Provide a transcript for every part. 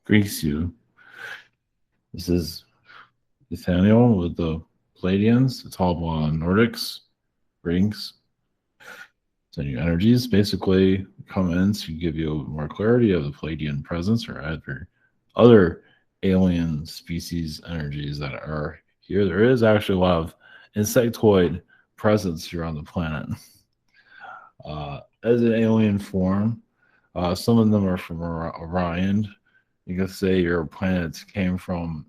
Greeks you. This is Nathaniel with the Pleiadians. It's all Nordics, Greeks. Send you energies. Basically, come in to give you more clarity of the Pleiadian presence or other alien species energies that are here. There is actually a lot of insectoid presence here on the planet. As an alien form, some of them are from Orion. You can say your planets came from,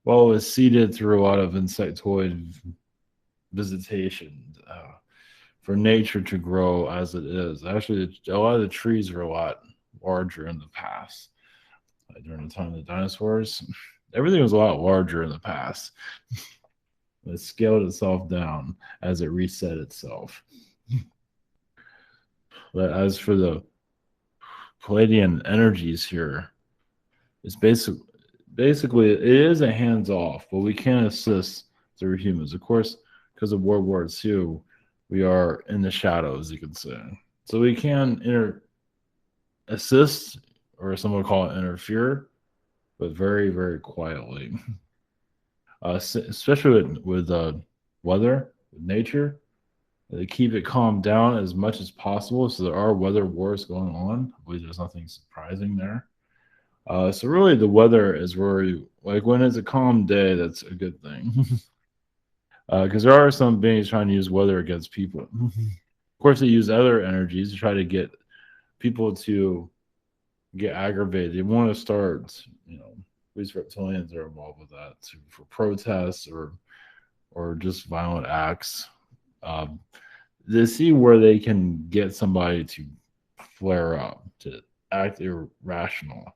well, it was seeded through a lot of insectoid visitation for nature to grow as it is. Actually, a lot of the trees were a lot larger in the past. During the time of the dinosaurs, everything was a lot larger in the past. It scaled itself down as it reset itself. But as for the Pleiadian energies here, it's basically it is a hands off, but we can assist through humans. Of course, because of World War II, we are in the shadows, you could say. So we can assist, or some would call it interfere, but very, very quietly. Especially with weather, with nature. They keep it calmed down as much as possible. So there are weather wars going on. I believe there's nothing surprising there. So really the weather is where like when it's a calm day, that's a good thing. Because there are some beings trying to use weather against people. Of course, they use other energies to try to get people to get aggravated. They want to start, at least reptilians are involved with that for protests or just violent acts. They see where they can get somebody to flare up, to act irrational,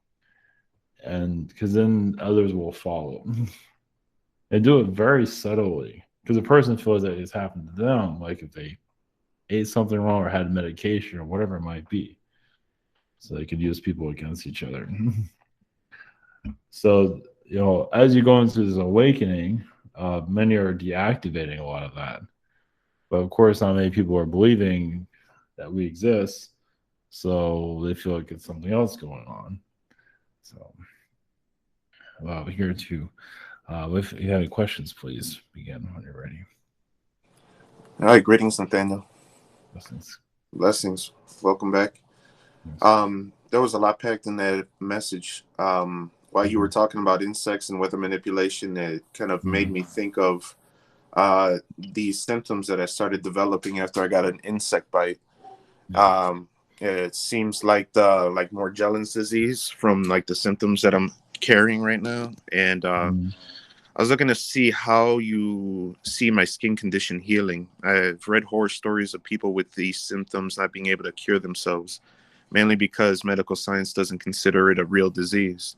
and because then others will follow. They do it very subtly because the person feels that it's happened to them, like if they ate something wrong or had medication or whatever it might be. So they could use people against each other. So, as you go into this awakening, many are deactivating a lot of that. But of course, not many people are believing that we exist. So they feel like it's something else going on. So, here too. If you have any questions, please begin when you're ready. All right, greetings, Nathaniel. Blessings. Welcome back. Yes. There was a lot packed in that message. While you were talking about insects and weather manipulation, it kind of made me think of these symptoms that I started developing after I got an insect bite. It seems like the Morgellons disease from like the symptoms that I'm carrying right now, and I was looking to see how you see my skin condition healing. I've read horror stories of people with these symptoms not being able to cure themselves, mainly because medical science doesn't consider it a real disease.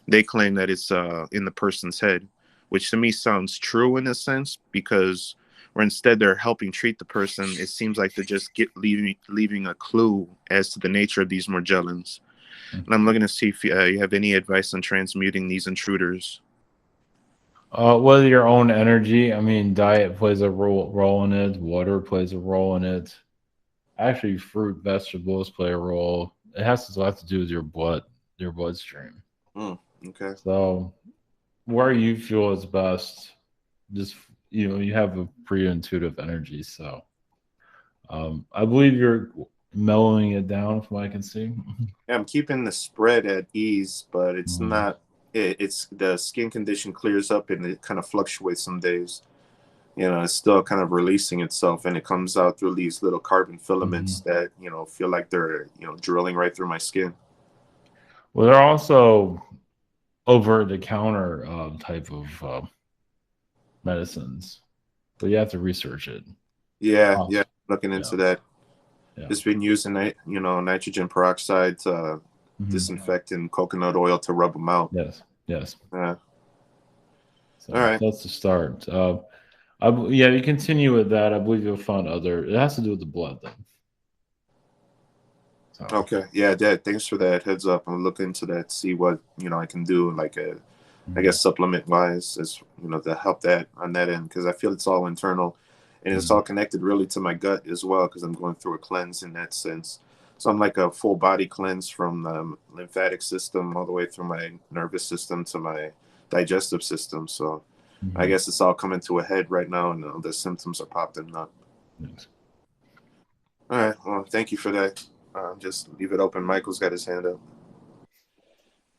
They claim that it's in the person's head, which to me sounds true in a sense, because where instead they're helping treat the person, it seems like they're just leaving a clue as to the nature of these Morgellons. And I'm looking to see if you have any advice on transmuting these intruders. Whether your own energy, I mean, diet plays a role in it. Water plays a role in it. Actually, fruit, vegetables play a role. It has a lot to do with your bloodstream. Okay. So, where you feel is best, just you have a pretty intuitive energy. So, I believe you're mellowing it down, from what I can see. Yeah, I'm keeping the spread at ease, but it's not. It's the skin condition clears up and it kind of fluctuates some days. It's still kind of releasing itself, and it comes out through these little carbon filaments that feel like they're drilling right through my skin. Well, they're also over-the-counter type of medicines, but you have to research it. Yeah, looking into that. Yeah. It's been using nitrogen peroxide to disinfect and coconut oil to rub them out. Yes. Yeah. So all right, that's the start. You continue with that. I believe you'll find other. It has to do with the blood, though. So. Okay. Yeah, Dad. Thanks for that heads up. I'll look into that. See what I can do, like I guess supplement wise, as to help that on that end, because I feel it's all internal, and it's all connected really to my gut as well, because I'm going through a cleanse in that sense. So I'm like a full body cleanse from the lymphatic system all the way through my nervous system to my digestive system. So I guess it's all coming to a head right now, and the symptoms are popping up. Yes. All right. Well, thank you for that. Just leave it open. Michael's got his hand up.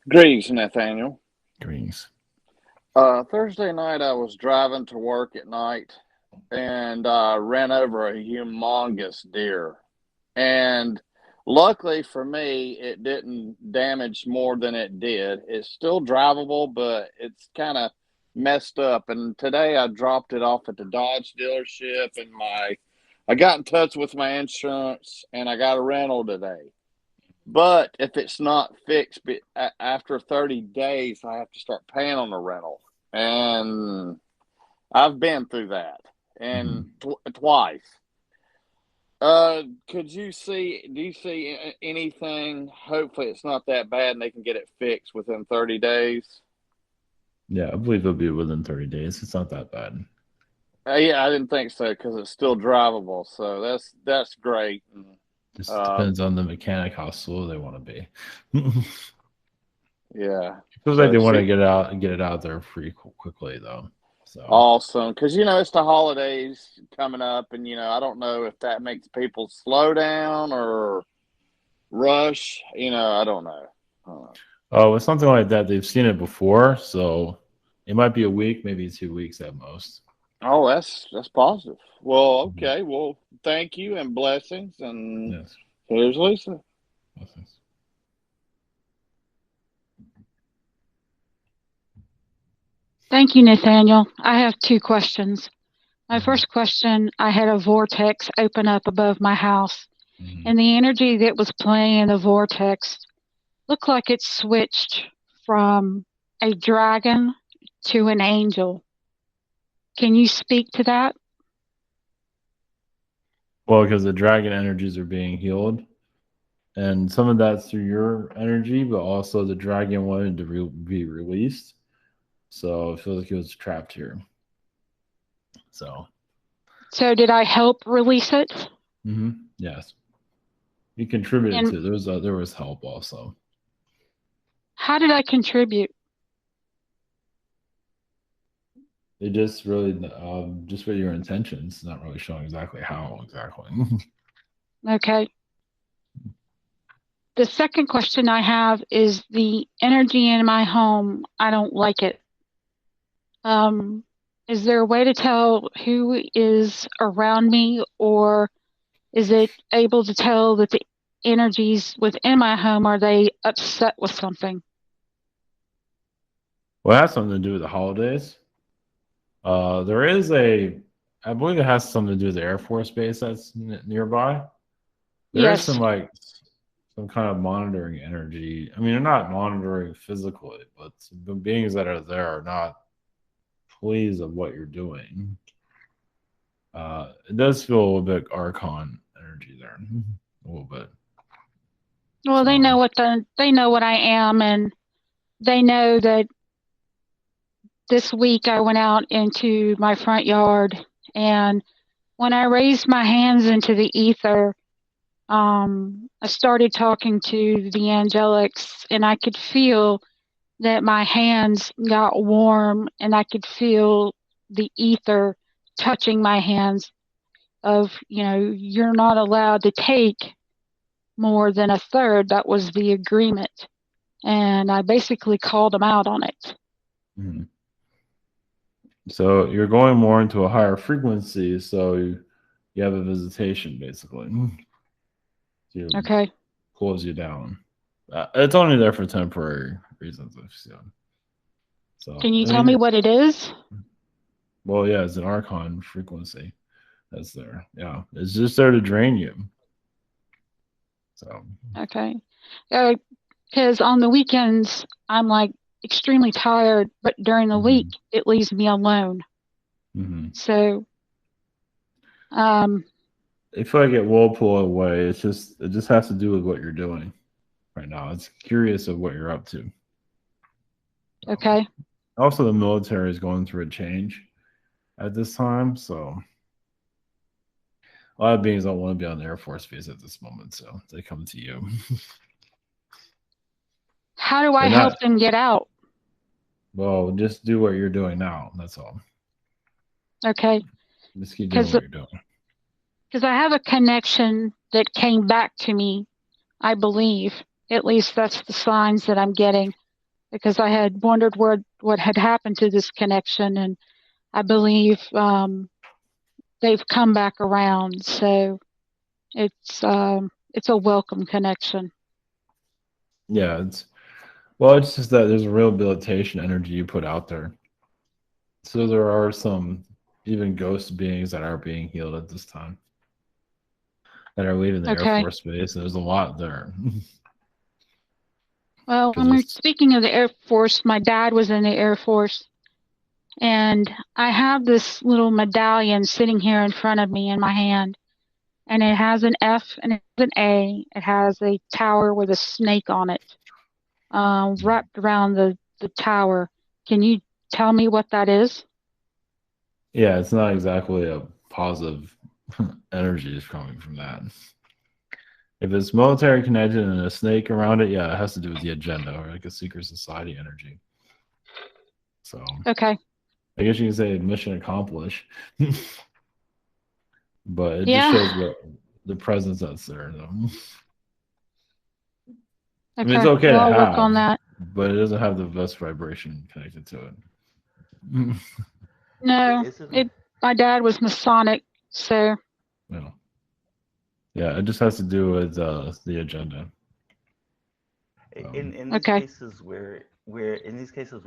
Greetings, Nathaniel. Greetings. Thursday night, I was driving to work at night, and ran over a humongous deer. And luckily for me, it didn't damage more than it did. It's still drivable, but it's kind of messed up. And today I dropped it off at the Dodge dealership, and I got in touch with my insurance, and I got a rental today. But if it's not fixed after 30 days, I have to start paying on the rental. And I've been through that, and twice. Do you see anything? Hopefully it's not that bad and they can get it fixed within 30 days. Yeah, I believe it'll be within 30 days. It's not that bad. Yeah, I didn't think so because it's still drivable. So that's great. Just depends on the mechanic how slow they want to be. Yeah. It feels like they want to get it out there pretty quickly though. So awesome, because it's the holidays coming up, and I don't know if that makes people slow down or rush. I don't know. With something like that, they've seen it before, so it might be a week, maybe 2 weeks at most. Oh, that's positive. Well, okay. Well, thank you and blessings. And yes. Here's Lisa. Blessings. Thank you, Nathaniel. I have 2 questions. My first question, I had a vortex open up above my house, and the energy that was playing in the vortex looked like it switched from a dragon to an angel. Can you speak to that? Well, because the dragon energies are being healed, and some of that's through your energy, but also the dragon wanted to be released. So it feels like he was trapped here. So did I help release it? Yes. You contributed to it. There was help also. How did I contribute? It just really just with your intentions, not really showing exactly how exactly. Okay. The second question I have is the energy in my home. I don't like it. Is there a way to tell who is around me, or is it able to tell that the energies within my home, are they upset with something? Well, it has something to do with the holidays. There is I believe it has something to do with the Air Force Base that's nearby. There's some kind of monitoring energy. I mean, they're not monitoring physically, but the beings that are there are not pleased of what you're doing. It does feel a little bit Archon energy there, a little bit. Well, they know what I am, and they know that this week I went out into my front yard, and when I raised my hands into the ether, I started talking to the angelics, and I could feel that my hands got warm, and I could feel the ether touching my hands of, you're not allowed to take more than a third. That was the agreement. And I basically called them out on it. So you're going more into a higher frequency, so you have a visitation, basically. Okay. Pulls you down. It's only there for temporary reasons. So can you tell me what it is? Well, yeah, it's an Archon frequency that's there. Yeah, it's just there to drain you. So okay, because on the weekends I'm like extremely tired, but during the week it leaves me alone. So I feel like it will pull away. It just has to do with what you're doing right now. It's curious of what you're up to. Okay. Also, the military is going through a change at this time, so A lot of beings don't want to be on the Air Force Base at this moment, so they come to you. How do I help them get out? Well, just do what you're doing now. That's all. Okay. Just keep doing what you're doing. Because I have a connection that came back to me, I believe. At least that's the signs that I'm getting. Because I had wondered what had happened to this connection, and I believe they've come back around. So it's a welcome connection. Yeah, it's just that there's a rehabilitation energy you put out there. So there are some even ghost beings that are being healed at this time that are leaving the Air Force Base. There's a lot there. Well, when we're speaking of the Air Force, my dad was in the Air Force, and I have this little medallion sitting here in front of me in my hand, and it has an F and it has an A. It has a tower with a snake on it, wrapped around the tower. Can you tell me what that is? Yeah, it's not exactly a positive energy is coming from that. If it's military connected and a snake around it, yeah, it has to do with the agenda or like a secret society energy. So okay, I guess you can say mission accomplished. But it just shows the presence that's there, though. I mean, it's okay to have, work on that. But it doesn't have the best vibration connected to it. No, my dad was Masonic, so. No. Yeah, it just has to do with the agenda. In these cases where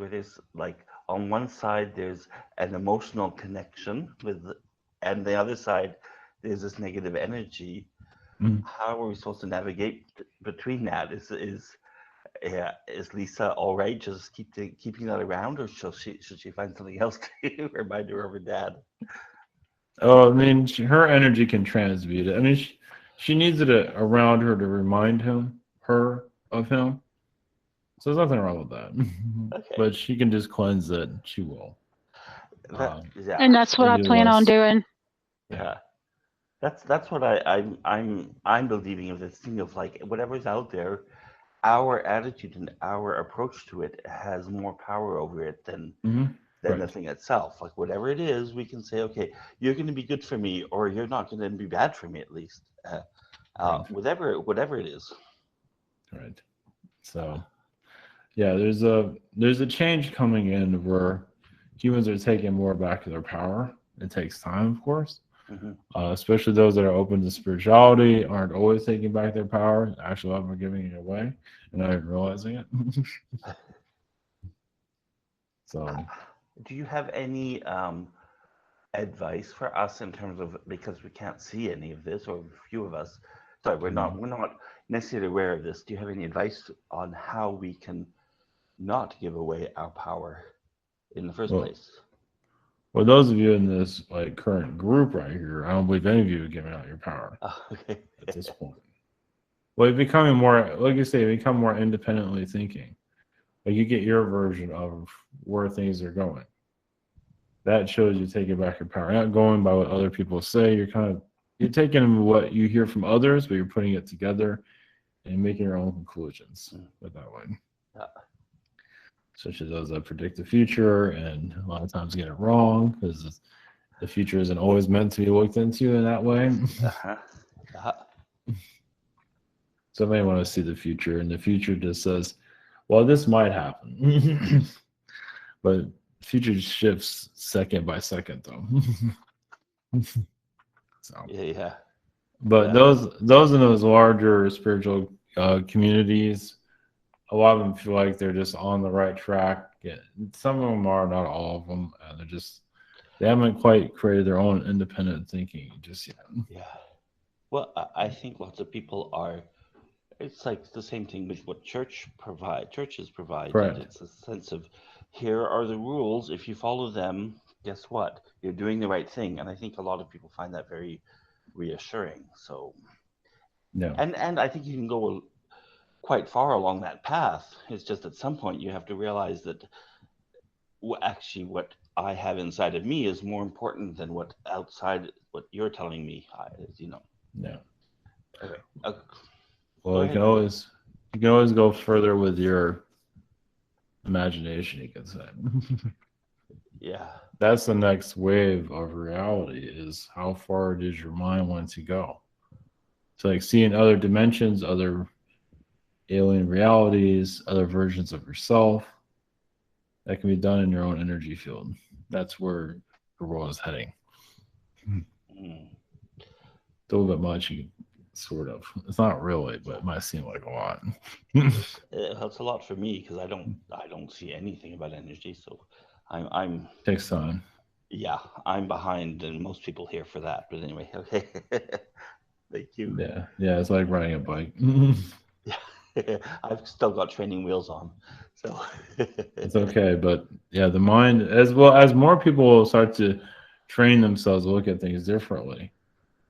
there's like on one side there's an emotional connection with, and the other side there's this negative energy. How are we supposed to navigate between that? Is Lisa all right just keeping that around, or should she find something else to remind her of her dad? Oh, I mean, her energy can transmute it. I mean, she needs it around her to remind her of him. So there's nothing wrong with that. Okay. But she can just cleanse it. She will. And that's what I plan on doing. Yeah. That's what I'm believing of this thing of like whatever's out there, our attitude and our approach to it has more power over it than the thing itself. Like whatever it is, we can say, okay, you're going to be good for me, or you're not going to be bad for me, at least. Whatever it is. Right. So, yeah, there's a change coming in where humans are taking more back to their power. It takes time, of course. Especially those that are open to spirituality aren't always taking back their power. Actually, a lot of them are giving it away and not even realizing it. So, do you have any advice for us in terms of, because we can't see any of this, or a few of us? Sorry, we're not necessarily aware of this. Do you have any advice on how we can not give away our power in the first place? Well, those of you in this like current group right here, I don't believe any of you are giving out your power at this point. Well, you're becoming more, like you say, you become more independently thinking. Like you get your version of where things are going. That shows you taking back your power. You're not going by what other people say. You're taking what you hear from others, but you're putting it together and making your own conclusions with that way. Especially those that predict the future and a lot of times get it wrong because the future isn't always meant to be looked into in that way. So they want to see the future, and the future just says, well, this might happen. But future shifts second by second, though. So yeah. But those in those larger spiritual communities, a lot of them feel like they're just on the right track. Yeah, some of them are, not all of them. They haven't quite created their own independent thinking just yet. Yeah. Well, I think lots of people are. It's like the same thing with what churches provide. Right. It's a sense of, here are the rules. If you follow them, guess what? You're doing the right thing. And I think a lot of people find that very reassuring. So, yeah. And I think you can go quite far along that path. It's just at some point you have to realize that actually what I have inside of me is more important than what you're telling me. You know. Yeah. Okay. Well, you can always go further with your imagination, you can say. Yeah. That's the next wave of reality, is how far does your mind want to go? So like seeing other dimensions, other alien realities, other versions of yourself. That can be done in your own energy field. That's where the world is heading. Mm. It's a little bit much, sort of. It's not really, but it might seem like a lot. That's a lot for me because I don't see anything about energy. So I'm Takes time. Yeah, I'm behind, and most people here for that. But anyway, okay. Thank you. Yeah, it's like riding a bike. Yeah, I've still got training wheels on, so It's okay, but yeah, the mind, as well as more people start to train themselves to look at things differently,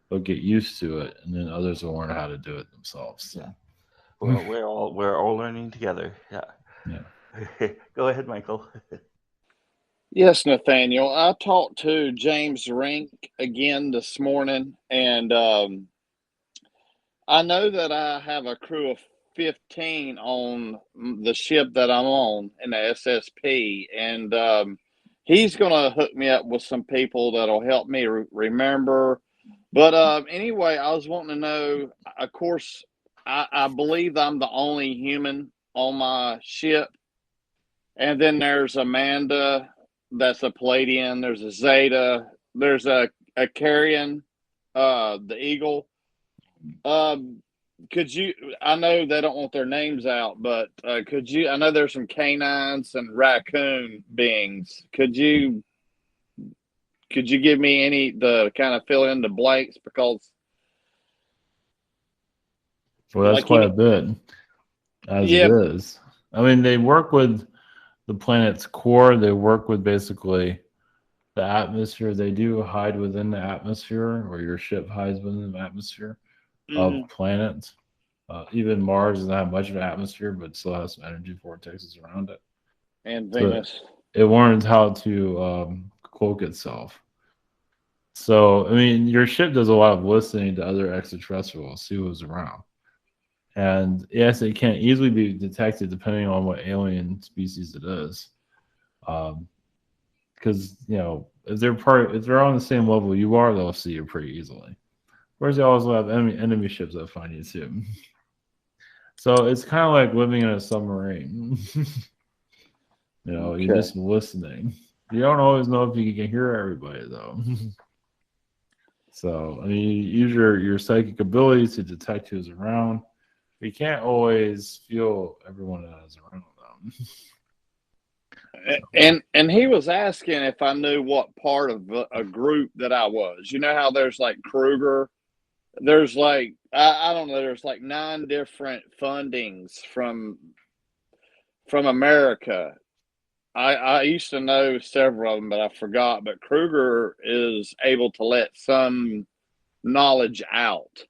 they'll get used to it, and then others will learn how to do it themselves. So. Yeah, we're all learning together. Yeah. Go ahead, Michael. Yes, Nathaniel. I talked to James Rink again this morning, and I know that I have a crew of 15 on the ship that I'm on in the SSP, and he's going to hook me up with some people that'll help me remember. But anyway, I was wanting to know, of course, I believe I'm the only human on my ship. And then there's Amanda, that's a Pleiadian. There's a Zeta. There's a Carrion, the Eagle. Could you? I know they don't want their names out, but could you? I know there's some canines and raccoon beings. Could you give me the kind of fill in the blanks, because Well, that's quite a bit, as it is. I mean, they work with the planet's core. They work with basically the atmosphere. They do hide within the atmosphere, or your ship hides within the atmosphere of planets. Even Mars doesn't have much of an atmosphere, but still has some energy vortexes around it. And Venus. So it learns how to cloak itself. So, I mean, your ship does a lot of listening to other extraterrestrials, see who's around. And yes, it can easily be detected depending on what alien species it is. Because, you know, if they're on the same level you are, they'll see you pretty easily. Whereas you also have enemy ships that find you too. So it's kind of like living in a submarine. You know, Okay. you're just listening. You don't always know if you can hear everybody, though. So, I mean, you use your psychic abilities to detect who's around. You can't always feel everyone that is around them. And he was asking if I knew what part of a group that I was. You know how there's like Kruger? There's like, I don't know, there's like 9 different fundings from America. I used to know several of them, but I forgot. But Kruger is able to let some knowledge out.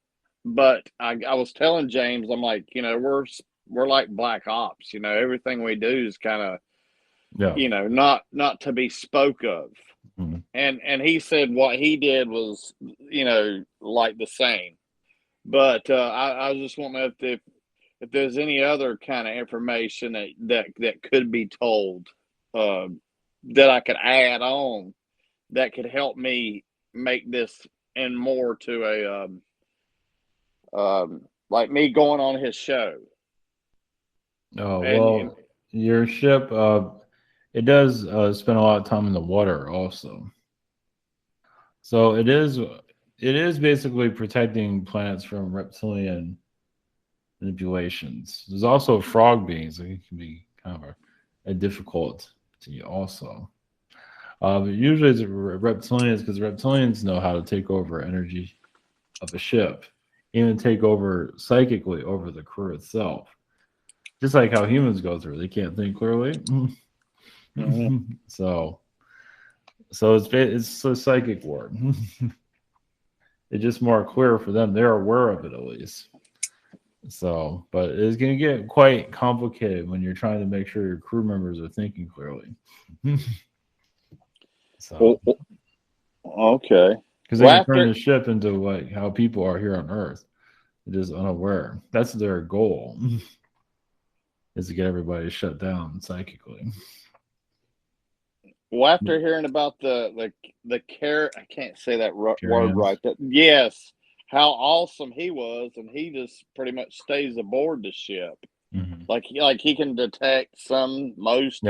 But I was telling James, I'm like, you know, we're like black ops. You know, everything we do is kind of, you know, not to be spoke of. Mm-hmm. And he said what he did was, you know, like the same. But I was just wondering if there's any other kind of information that could be told, that I could add on that could help me make this and more to a like me going on his show. Oh, well, your ship, it does spend a lot of time in the water also. So it is basically protecting planets from reptilian manipulations. There's also frog beings that can be kind of a difficult to also. But usually it's reptilians, because reptilians know how to take over energy of a ship, even take over psychically over the crew itself. Just like how humans go through, they can't think clearly. Mm-hmm. So it's a psychic war. It's just more clear for them. They're aware of it at least. So, but it's going to get quite complicated when you're trying to make sure your crew members are thinking clearly. So, okay. because they can turn the ship into like how people are here on Earth. They're just unaware. That's their goal, is to get everybody shut down psychically. Well, after hearing about the care, I can't say that word right. Yes, how awesome he was, and he just pretty much stays aboard the ship. Mm-hmm. Like he can detect most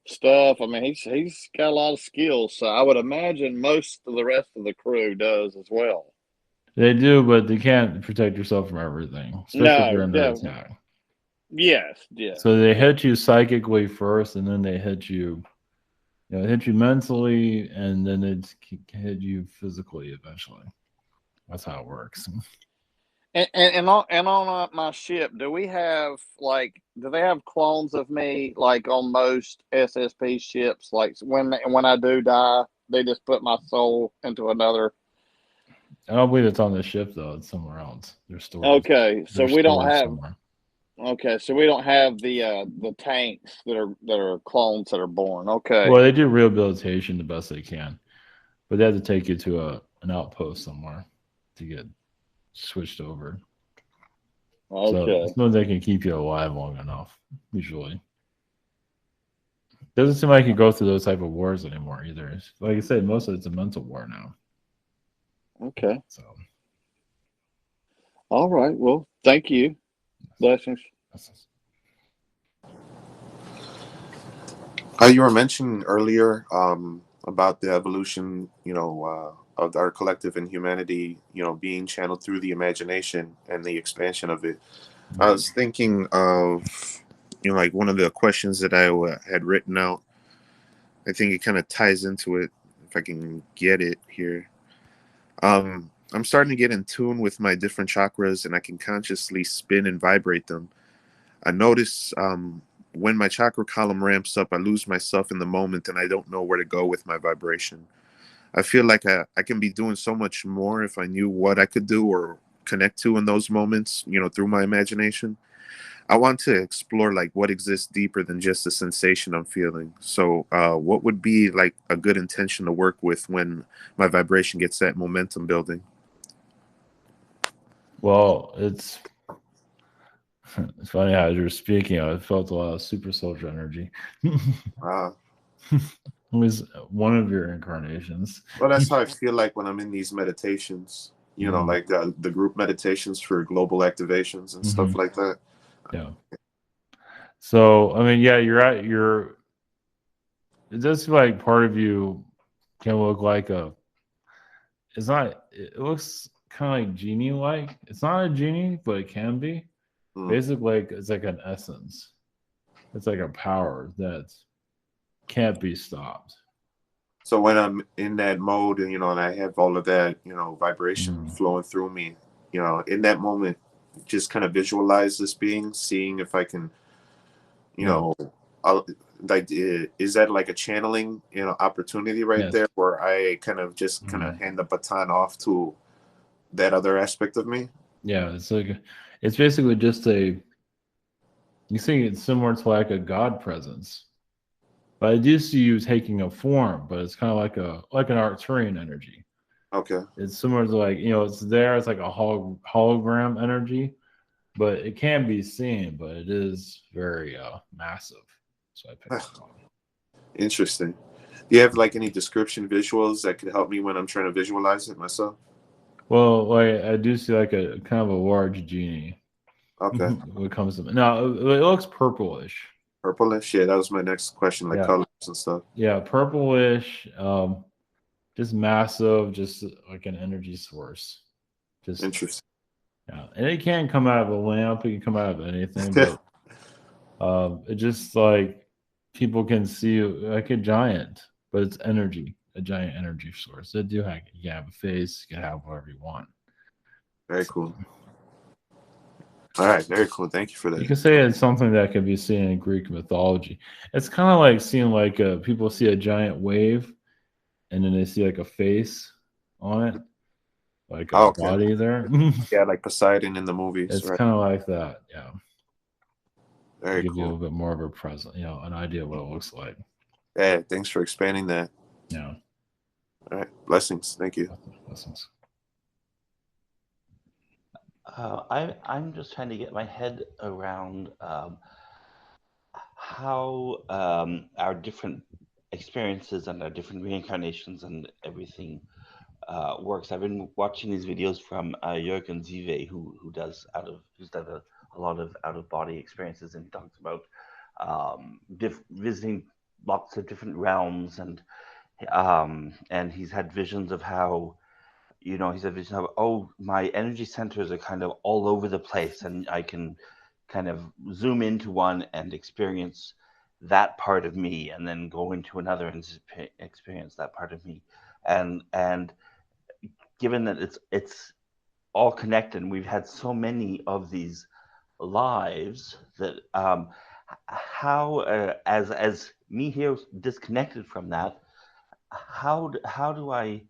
stuff. I mean, he's got a lot of skills, so I would imagine most of the rest of the crew does as well. They do, but they can't protect yourself from everything, especially if you're under attack. Yes. So they hit you psychically first, and then they hit you. Hit you mentally, and then it hit you physically eventually. That's how it works. And on my ship, do we have do they have clones of me like on most SSP ships? Like when I do die, they just put my soul into another. I don't believe it's on the ship though. It's somewhere else. They're stored. Okay, so we don't have. Somewhere. Okay, so we don't have the tanks that are clones that are born. Okay. Well, they do rehabilitation the best they can, but they have to take you to an outpost somewhere to get switched over. Okay. So they can keep you alive long enough. Usually, doesn't seem like you go through those type of wars anymore either. Like I said, most of it's a mental war now. Okay. So. All right. Well, thank you. Blessings. You were mentioning earlier about the evolution, of our collective and humanity, being channeled through the imagination and the expansion of it. I was thinking of, like one of the questions that I had written out. I think it kind of ties into it, if I can get it here. I'm starting to get in tune with my different chakras, and I can consciously spin and vibrate them. I notice when my chakra column ramps up, I lose myself in the moment, and I don't know where to go with my vibration. I feel like I can be doing so much more if I knew what I could do or connect to in those moments, through my imagination. I want to explore like what exists deeper than just the sensation I'm feeling. So what would be like a good intention to work with when my vibration gets that momentum building? Well, it's funny how you're speaking. I felt a lot of super soldier energy. It was one of your incarnations. Well, that's how I feel like when I'm in these meditations, like the group meditations for global activations and stuff like that. Yeah. So, I mean, yeah, you're at it does feel like part of you can look like it looks kind of like genie-like. It's not a genie, but it can be. Basically, it's like an essence. It's like a power that can't be stopped. So when I'm in that mode and, and I have all of that, vibration flowing through me, in that moment, just kind of visualize this being, seeing if I can, is that like a channeling, opportunity there where I kind of just kind of hand the baton off to that other aspect of me? Yeah, it's basically just you see it's similar to like a God presence. But I do see you taking a form, but it's kind of like an Arcturian energy. Okay. It's similar to it's there. It's like a hologram energy, but it can be seen, but it is very massive. So I picked it up. Interesting. Do you have like any description visuals that could help me when I'm trying to visualize it myself? Well, I do see like a kind of a large genie. Okay. When it comes to no, it looks purplish. Purplish, yeah. That was my next question, like colors and stuff. Yeah, purplish, just massive, just like an energy source. Just interesting. Yeah, and it can come out of a lamp. It can come out of anything, but it just like people can see like a giant, but it's energy, a giant energy source. They do have you can have a face, you can have whatever you want. Very cool. All right, very cool. Thank you for that. You can say it's something that can be seen in Greek mythology. It's kind of like seeing like people see a giant wave, and then they see like a face on it, like a body there. Yeah, like Poseidon in the movies. It's kind of like that. Yeah. Very Give cool. you a little bit more of a present, an idea of what it looks like. Yeah, thanks for expanding that. Yeah. All right, blessings. Thank you. Blessings. I'm just trying to get my head around how our different experiences and our different reincarnations and everything works. I've been watching these videos from Jürgen Zive, who's done a lot of out of body experiences, and talks about visiting lots of different realms, and he's had visions of how, he's had vision of, oh, my energy centers are kind of all over the place, and I can kind of zoom into one and experience that part of me, and then go into another and experience that part of me, and given that it's all connected, and we've had so many of these lives, that how as me here disconnected from that, how do I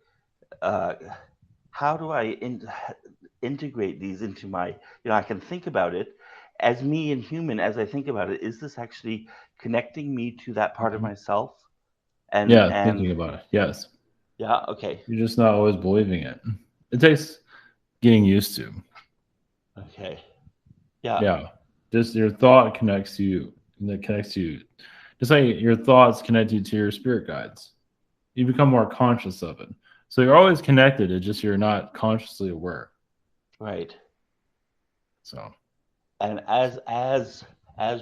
integrate these into my, I can think about it as me and human. As I think about it, is this actually connecting me to that part of myself? And Thinking about it. Yes. Yeah. Okay. You're just not always believing it. It takes getting used to. Okay. Yeah. Yeah. Just your thought connects you. That connects you. Just like your thoughts connect you to your spirit guides. You become more conscious of it. So you're always connected. It's just you're not consciously aware. Right. So. And as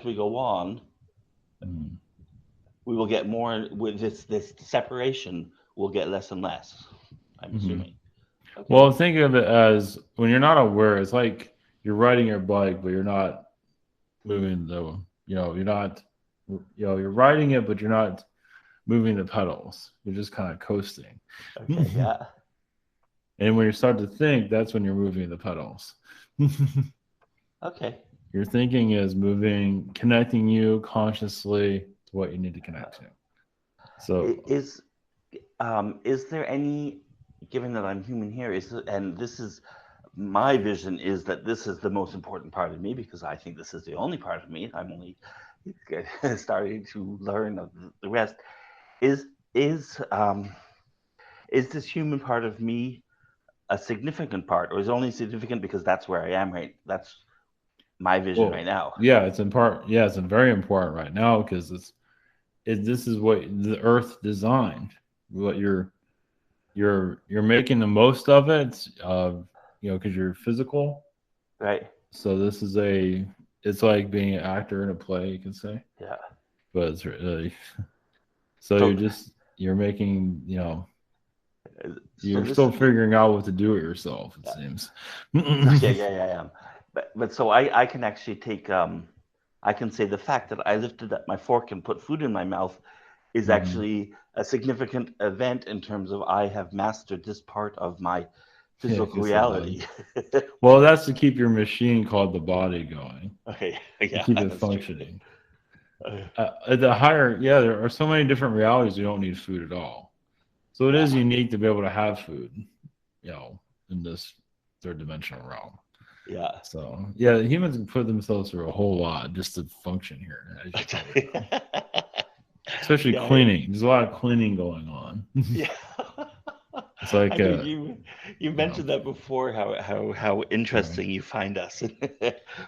we go on, we will get more with this separation. Will get less and less. I'm assuming. Okay. Well, think of it as when you're not aware, it's like you're riding your bike, but you're not moving the, you're not, you're riding it, but you're not moving the pedals. You're just kind of coasting. Okay, yeah. And when you start to think, that's when you're moving the pedals. Okay. Your thinking is moving, connecting you consciously to what you need to connect to. So is there any, given that I'm human here, and this is my vision, is that this is the most important part of me, because I think this is the only part of me. I'm only starting to learn of the rest. Is this human part of me a significant part, or is it only significant because that's where I am right? That's my vision right now. Yeah, it's in part. Yeah, it's very important right now, because this is what the Earth designed. What you're making the most of it, because you're physical, right? So this is it's like being an actor in a play, you can say. Yeah. But it's really so you're making, you're still figuring out what to do with yourself, it seems. Yeah. But so I can actually take I can say the fact that I lifted up my fork and put food in my mouth is actually a significant event in terms of I have mastered this part of my physical reality. Well, that's to keep your machine called the body going. Okay, yeah, to keep it functioning. At the higher, there are so many different realities you don't need food at all. So it is unique to be able to have food, in this third dimensional realm. Yeah. So humans can put themselves through a whole lot just to function here, as you probably know. Especially cleaning. There's a lot of cleaning going on. Yeah. It's like you mentioned that before, how interesting you find us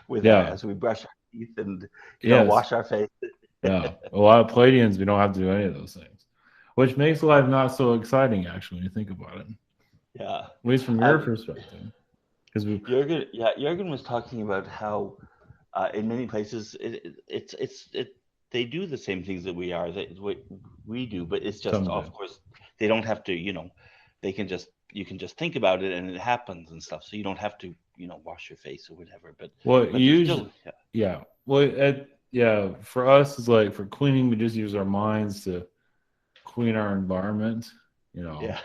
with as we brush our teeth and wash our face. Yeah, a lot of Pleiadians, we don't have to do any of those things, which makes life not so exciting, actually, when you think about it. Yeah, at least from your perspective. Because Jürgen was talking about how in many places they do the same things that we are, that we do, but it's just of course they don't have to, they can just, you can just think about it and it happens and stuff, so you don't have to wash your face or whatever. But usually for us, it's like for cleaning, we just use our minds to clean our environment, yeah.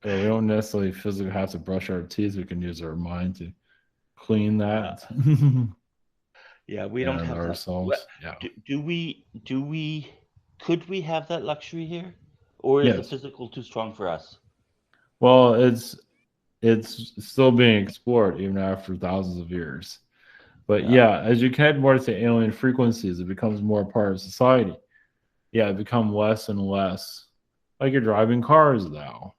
We don't necessarily physically have to brush our teeth. We can use our mind to clean that. Yeah, we don't have ourselves. Could we have that luxury here, or is the physical too strong for us? Well, it's still being explored even after thousands of years. But as you connect more to alien frequencies, it becomes more part of society. become less and less. Like you're driving cars now.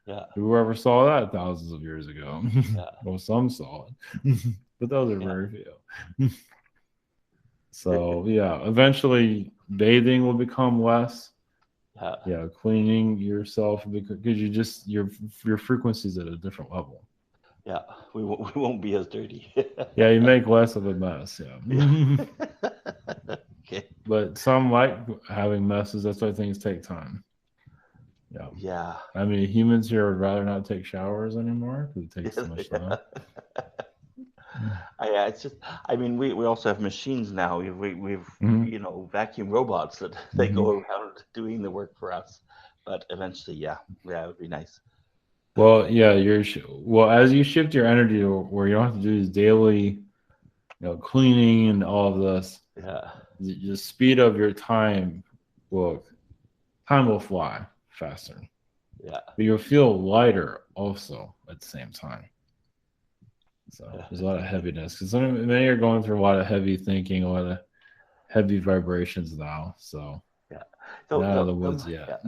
Yeah. Whoever saw that thousands of years ago? Yeah. Well, some saw it, but those are very few. So eventually bathing will become less. Yeah. Cleaning yourself because your frequency's at a different level. Yeah, we won't be as dirty. You make less of a mess. Yeah. Okay. But some like having messes. That's why things take time. Yeah. I mean, humans here would rather not take showers anymore because it takes so much time. Yeah, it's just. I mean, we also have machines now. We've vacuum robots that they go around doing the work for us. But eventually, it would be nice. Well, as you shift your energy where you don't have to do this daily, cleaning and all of this. Yeah. The speed of your time will fly faster. Yeah. But you'll feel lighter also at the same time. So there's a lot of heaviness because many are going through a lot of heavy thinking, a lot of heavy vibrations now. So not out of the woods yet.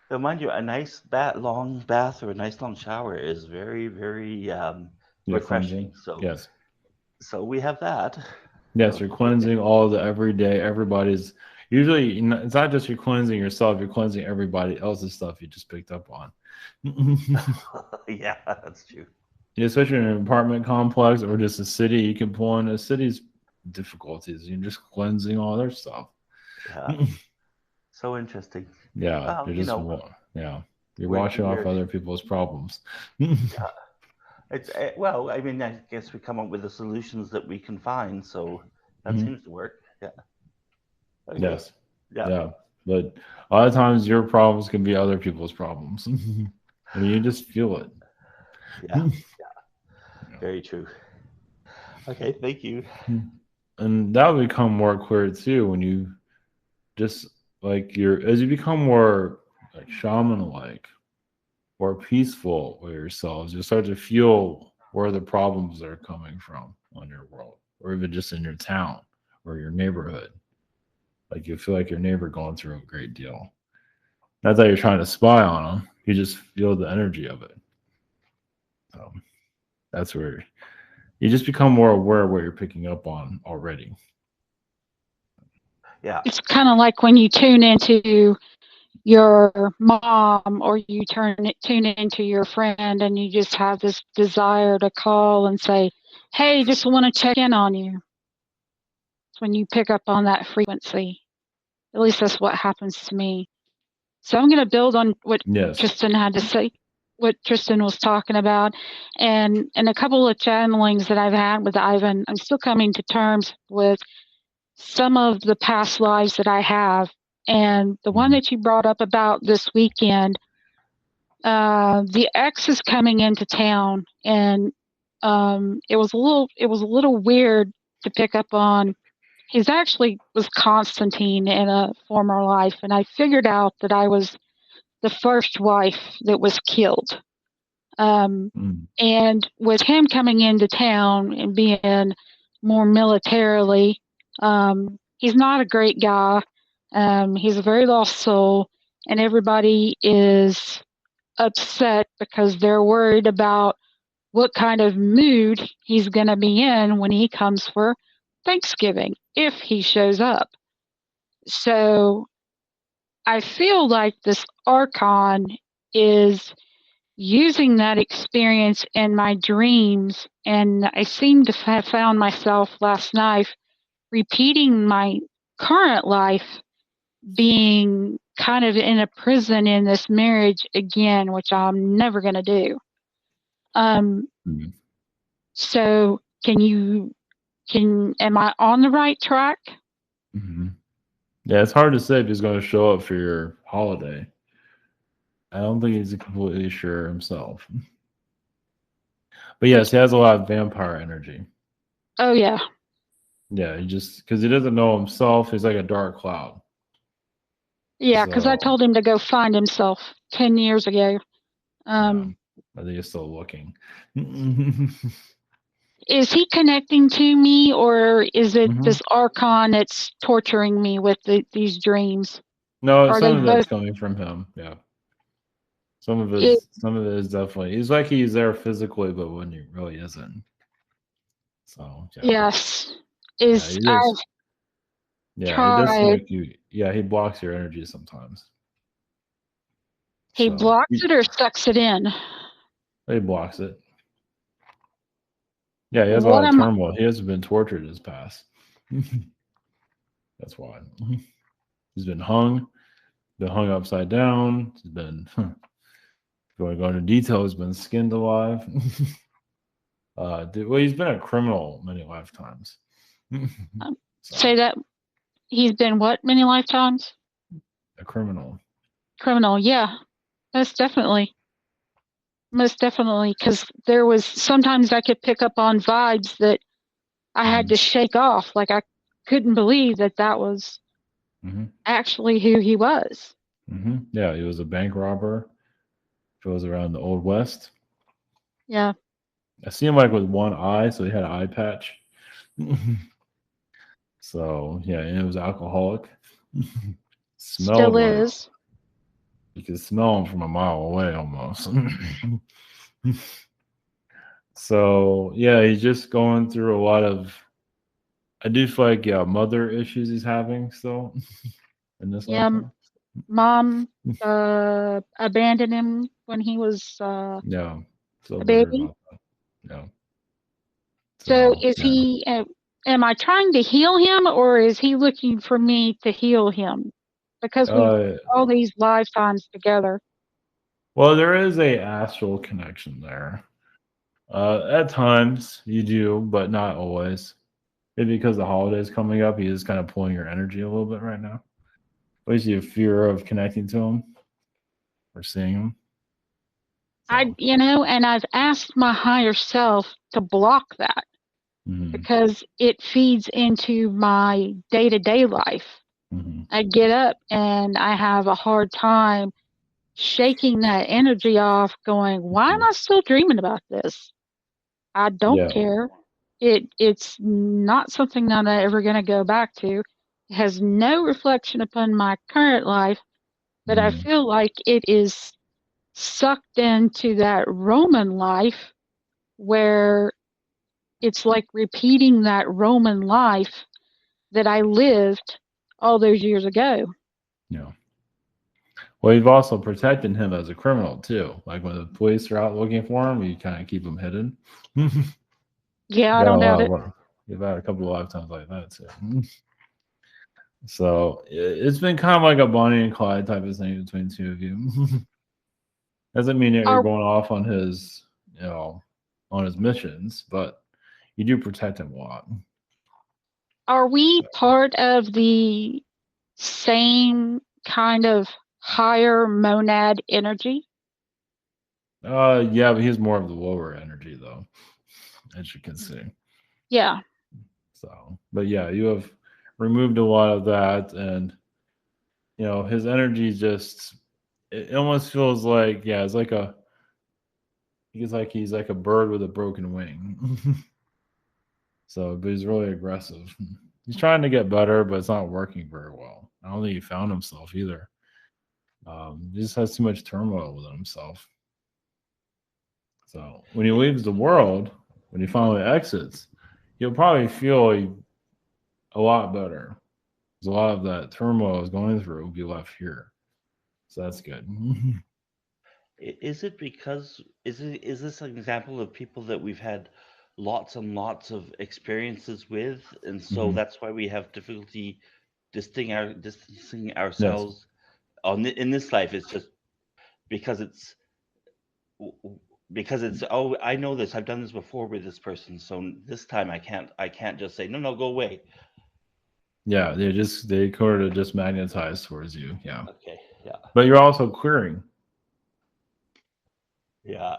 So mind you, a nice long bath or a nice long shower is very, very refreshing. So yes. So we have that. Yes, you're cleansing all the everyday. Everybody's usually it's not just you're cleansing yourself. You're cleansing everybody else's stuff you just picked up on. Yeah, that's true. Especially in an apartment complex or just a city, you can pull in a city's difficulties. You're just cleansing all their stuff. Yeah. So interesting. Yeah, well, you're just you're washing off other people's problems. Yeah. It's well, I mean, I guess we come up with the solutions that we can find, so that seems to work. Yeah. Okay. Yes. Yeah. But a lot of times your problems can be other people's problems. I mean, you just feel it. Yeah. Very true. Okay, thank you. And that will become more clear too when you just as you become more like shaman-like, more peaceful with yourselves, you start to feel where the problems are coming from on your world, or even just in your town or your neighborhood. Like you feel like your neighbor going through a great deal. Not that you're trying to spy on them, you just feel the energy of it. So that's where you just become more aware of what you're picking up on already. Yeah. It's kind of like when you tune into your mom or you tune into your friend and you just have this desire to call and say, hey, just want to check in on you. It's when you pick up on that frequency. At least that's what happens to me. So I'm going to build on what Tristan had to say, what Tristan was talking about, and a couple of channelings that I've had with Ivan. I'm still coming to terms with some of the past lives that I have. And the one that you brought up about this weekend, the ex is coming into town, and it was a little weird to pick up on. He's actually was Constantine in a former life, and I figured out that I was the first wife that was killed. And with him coming into town and being more militarily, he's not a great guy. He's a very lost soul, and everybody is upset because they're worried about what kind of mood he's going to be in when he comes for Thanksgiving, if he shows up. So I feel like this Archon is using that experience in my dreams, and I seem to have found myself last night repeating my current life, being kind of in a prison in this marriage again, which I'm never going to do. So am I on the right track? Yeah, it's hard to say if he's going to show up for your holiday. I don't think he's completely sure himself. But yes, he has a lot of vampire energy. Oh, yeah. Yeah, because he doesn't know himself, he's like a dark cloud. Yeah, because I told him to go find himself 10 years ago. I think he's still looking. Is he connecting to me, or is it this Archon that's torturing me with these dreams? No, Are some they of that's both? coming from him. Yeah. Some of It, it is definitely. He's like he's there physically, but when he really isn't. So yeah. yes, Yeah, is he I've does. Yeah, he does tried. make you. Yeah, he blocks your energy sometimes. He So blocks it or sucks it in. he blocks it. Yeah, he has a What lot of am turmoil. He hasn't been tortured in his past. That's why. He's been hung upside down. He's been, if you want to go into detail, he's been skinned alive. Well, he's been a criminal many lifetimes. say that he's been what many lifetimes? A criminal. Criminal, yeah, most definitely. Most definitely, because there was sometimes I could pick up on vibes that I had to shake off. Like I couldn't believe that that was actually who he was. Yeah, he was a bank robber. Goes around the Old West. Yeah. I see him like with one eye, so he had an eye patch. So yeah, and it was alcoholic. Smelled Still like is. you could smell him from a mile away almost. So yeah, he's just going through a lot of. I do feel like mother issues he's having still in this Yeah, lifetime. mom abandoned him when he was Yeah, so a bitter baby. about that. Yeah. So So is yeah. he? Am I trying to heal him, or is he looking for me to heal him? Because we've all these lifetimes together. Well, there is a astral connection there. At times you do, but not always. Maybe because the holidays coming up, he is kind of pulling your energy a little bit right now. At least you have fear of connecting to him or seeing him. So. And I've asked my higher self to block that because it feeds into my day-to-day life. I get up and I have a hard time shaking that energy off, going, why am I still dreaming about this? I don't care. It's not something that I'm ever going to go back to. It has no reflection upon my current life, but I feel like it is sucked into that Roman life where it's like repeating that Roman life that I lived all those years ago. Yeah. Well, you've also protected him as a criminal too. Like when the police are out looking for him, you kind of keep him hidden. Yeah, I don't doubt it. You've had a couple of lifetimes like that too. So it's been kind of like a Bonnie and Clyde type of thing between the two of you. Doesn't mean that you're going off on his, on his missions, but you do protect him a lot. Are we part of the same kind of higher monad energy? Yeah, but he's more of the lower energy though, as you can see. Yeah. So, but yeah, you have removed a lot of that, and his energy just it almost feels like it's like he's like a bird with a broken wing. So, but he's really aggressive. He's trying to get better, but it's not working very well. I don't think he found himself either. He just has too much turmoil within himself. So when he leaves the world, when he finally exits, he'll probably feel a lot better. Because a lot of that turmoil is going through will be left here. So that's good. Is it because is this an example of people that we've had lots and lots of experiences with, and so that's why we have difficulty distancing ourselves in this life? It's just because it's oh, I know this, I've done this before with this person, so this time I can't just say no, go away. Yeah, they sort of just magnetize towards you. Yeah. Okay. Yeah. But you're also clearing. Yeah.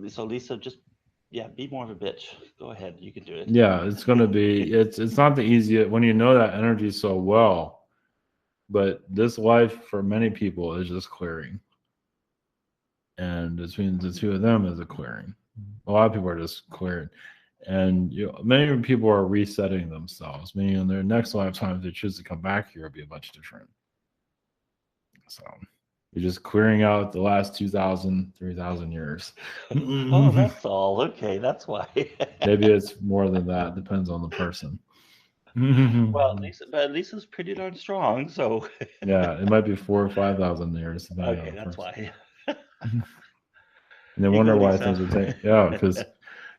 So Lisa, just be more of a bitch. Go ahead, you can do it. Yeah, it's gonna be. It's not the easiest when you know that energy so well. But this life for many people is just clearing, and between the two of them is a clearing. A lot of people are just clearing, and many people are resetting themselves. Meaning in their next lifetime, if they choose to come back here, it'll be much different. So you're just clearing out the last 2,000, 3,000 years. Oh, that's all. Okay, that's why. Maybe it's more than that. Depends on the person. Well, at least it's pretty darn strong. So Yeah, it might be 4,000 or 5,000 years. okay, that's why. And they You wonder go, why Lisa. things are taking. Yeah, because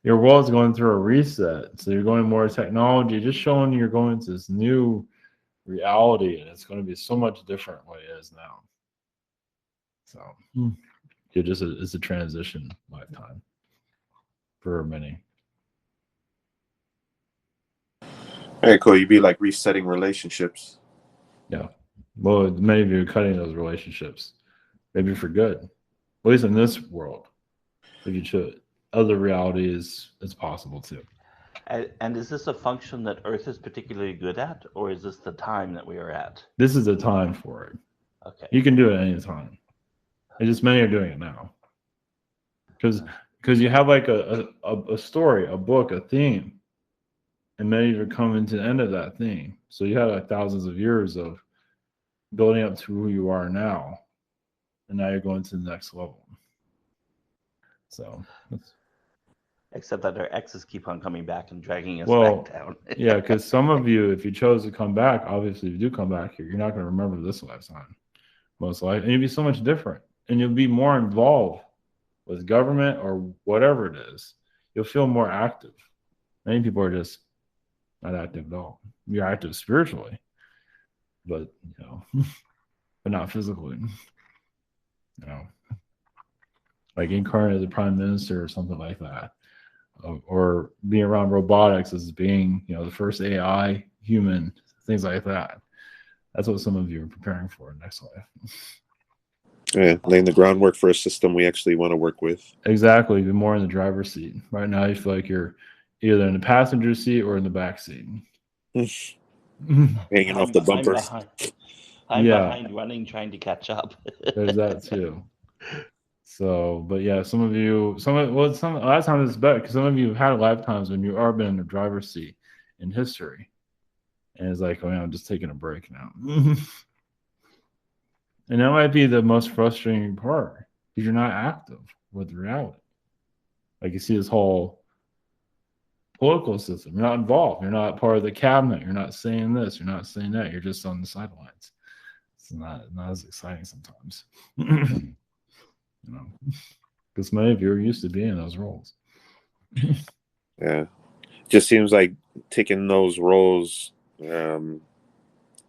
your world's going through a reset. So you're going more technology, just showing you're going to this new reality, and it's going to be so much different what it is now. So it's a transition lifetime for many. Very cool. You'd be like resetting relationships. Yeah. Well, many of you are cutting those relationships, maybe for good. At least in this world, if you should. Other realities, it's possible too. And is this a function that Earth is particularly good at, or is this the time that we are at? This is the time for it. Okay. You can do it any time. And just many are doing it now. Because you have like a story, a book, a theme, and many of you are coming to the end of that theme. So you have like thousands of years of building up to who you are now, and now you're going to the next level. So except that our exes keep on coming back and dragging us back down. Yeah, because some of you, if you chose to come back, obviously if you do come back here, you're not going to remember this lifetime, most likely, and you'll be so much different, and you'll be more involved with government or whatever it is. You'll feel more active. Many people are just not active at all. You're active spiritually, but but not physically. Like incarnate as a prime minister or something like that, or being around robotics as being the first AI human, things like that. That's what some of you are preparing for next life. Yeah, laying the groundwork for a system we actually want to work with. Exactly. Be more in the driver's seat. Right now, you feel like you're either in the passenger seat or in the back seat. Hanging off the bumper. I'm behind running, trying to catch up. There's that too. So, but yeah, some of you, a lot of times it's better because some of you have had lifetimes when you are been in the driver's seat in history. And it's like, I'm just taking a break now. And that might be the most frustrating part because you're not active with reality. Like you see this whole political system. You're not involved. You're not part of the cabinet. You're not saying this. You're not saying that. You're just on the sidelines. It's not as exciting sometimes. Because many of you are used to being in those roles. Yeah. Just seems like taking those roles,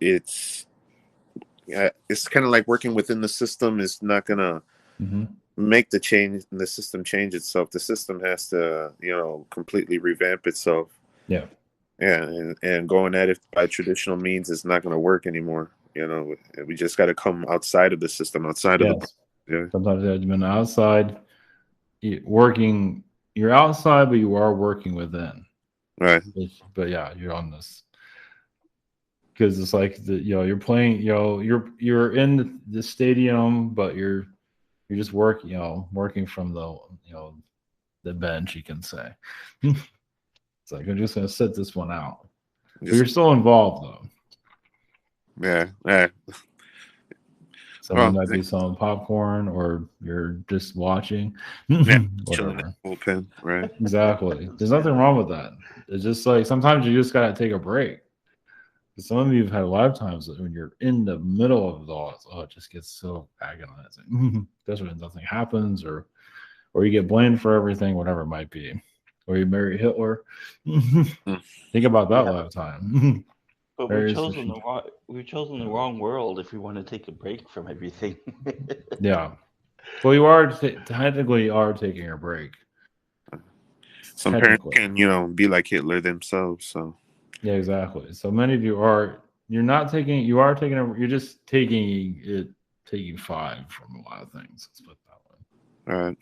it's kind of like working within the system is not going to make the change, the system change itself. The system has to, completely revamp itself. Yeah. Yeah. And going at it by traditional means is not going to work anymore. We just got to come outside of the system, outside of the. Yeah. Sometimes you have to be outside working. You're outside, but you are working within. Right. But yeah, you're on this. Because it's like you're playing, you're in the stadium, but you're just working from the bench, you can say. It's like I'm just gonna sit this one out. But you're still involved though. Yeah. Yeah. Someone might be selling popcorn, or you're just watching. Chilling in the bullpen, right? Exactly. There's nothing wrong with that. It's just like sometimes you just gotta take a break. Some of you have had lifetimes that when you're in the middle of it all, it just gets so agonizing. That's when nothing happens, or you get blamed for everything, whatever it might be. Or you marry Hitler. Think about that lifetime. But we've chosen the wrong world if we want to take a break from everything. Yeah. Well, you are technically taking a break. Some parents can, be like Hitler themselves. So. Yeah, exactly. So many of you you're just taking 5 from a lot of things. Let's put it that way. All right.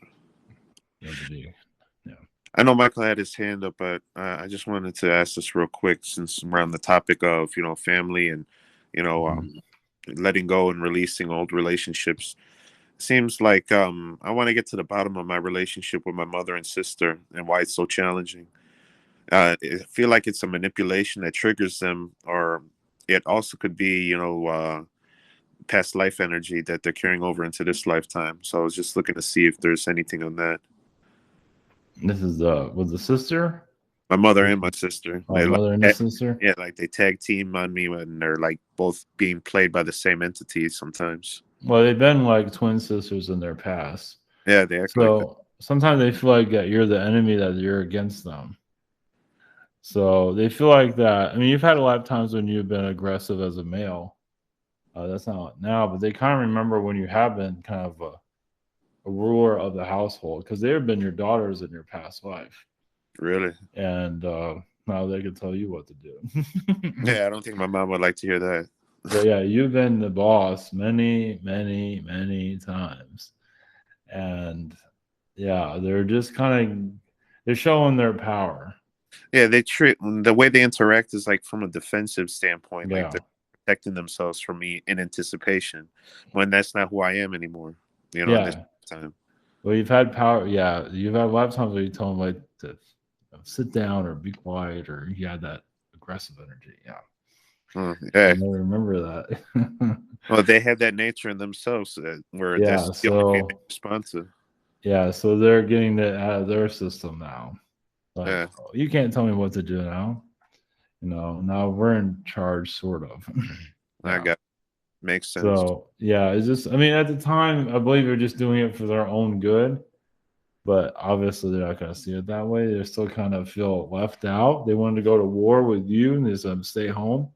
Yeah. I know Michael had his hand up, but I just wanted to ask this real quick since we're on the topic of, family and, letting go and releasing old relationships. Seems like I want to get to the bottom of my relationship with my mother and sister and why it's so challenging. I feel like it's a manipulation that triggers them, or it also could be, past life energy that they're carrying over into this lifetime. So I was just looking to see if there's anything on that. This is was the sister? My mother and my sister. Oh, They mother and the sister? yeah, like they tag team on me when they're like both being played by the same entity sometimes. Well, they've been like twin sisters in their past. Yeah, they act like that. So sometimes they feel like that you're the enemy, that you're against them. So they feel like that. I mean, you've had a lot of times when you've been aggressive as a male. That's not now, but they kind of remember when you have been kind of a ruler of the household, because they have been your daughters in your past life. Really? And now they can tell you what to do. Yeah, I don't think my mom would like to hear that. But yeah, you've been the boss many, many, many times. And yeah, they're just they're showing their power. Yeah, they treat the way they interact is like from a defensive standpoint, Yeah. like they're protecting themselves from me in anticipation, when that's not who I am anymore. You know, in this time. Well, you've had power. Yeah, you've had a lot of times where you tell them like to sit down or be quiet, or you had that aggressive energy. Yeah. Yeah. I remember that. Well, they have that nature in themselves where that's the only thing they respond to. Yeah, so they're getting that out of their system now. Like, Yeah. oh, you can't tell me what to do now. You know, now we're in charge, sort of. I got makes sense. So yeah, it's just, I mean, at the time, I believe they're just doing it for their own good. But obviously, they're not going to see it that way. They still kind of feel left out. They wanted to go to war with you, and they said, "Stay home.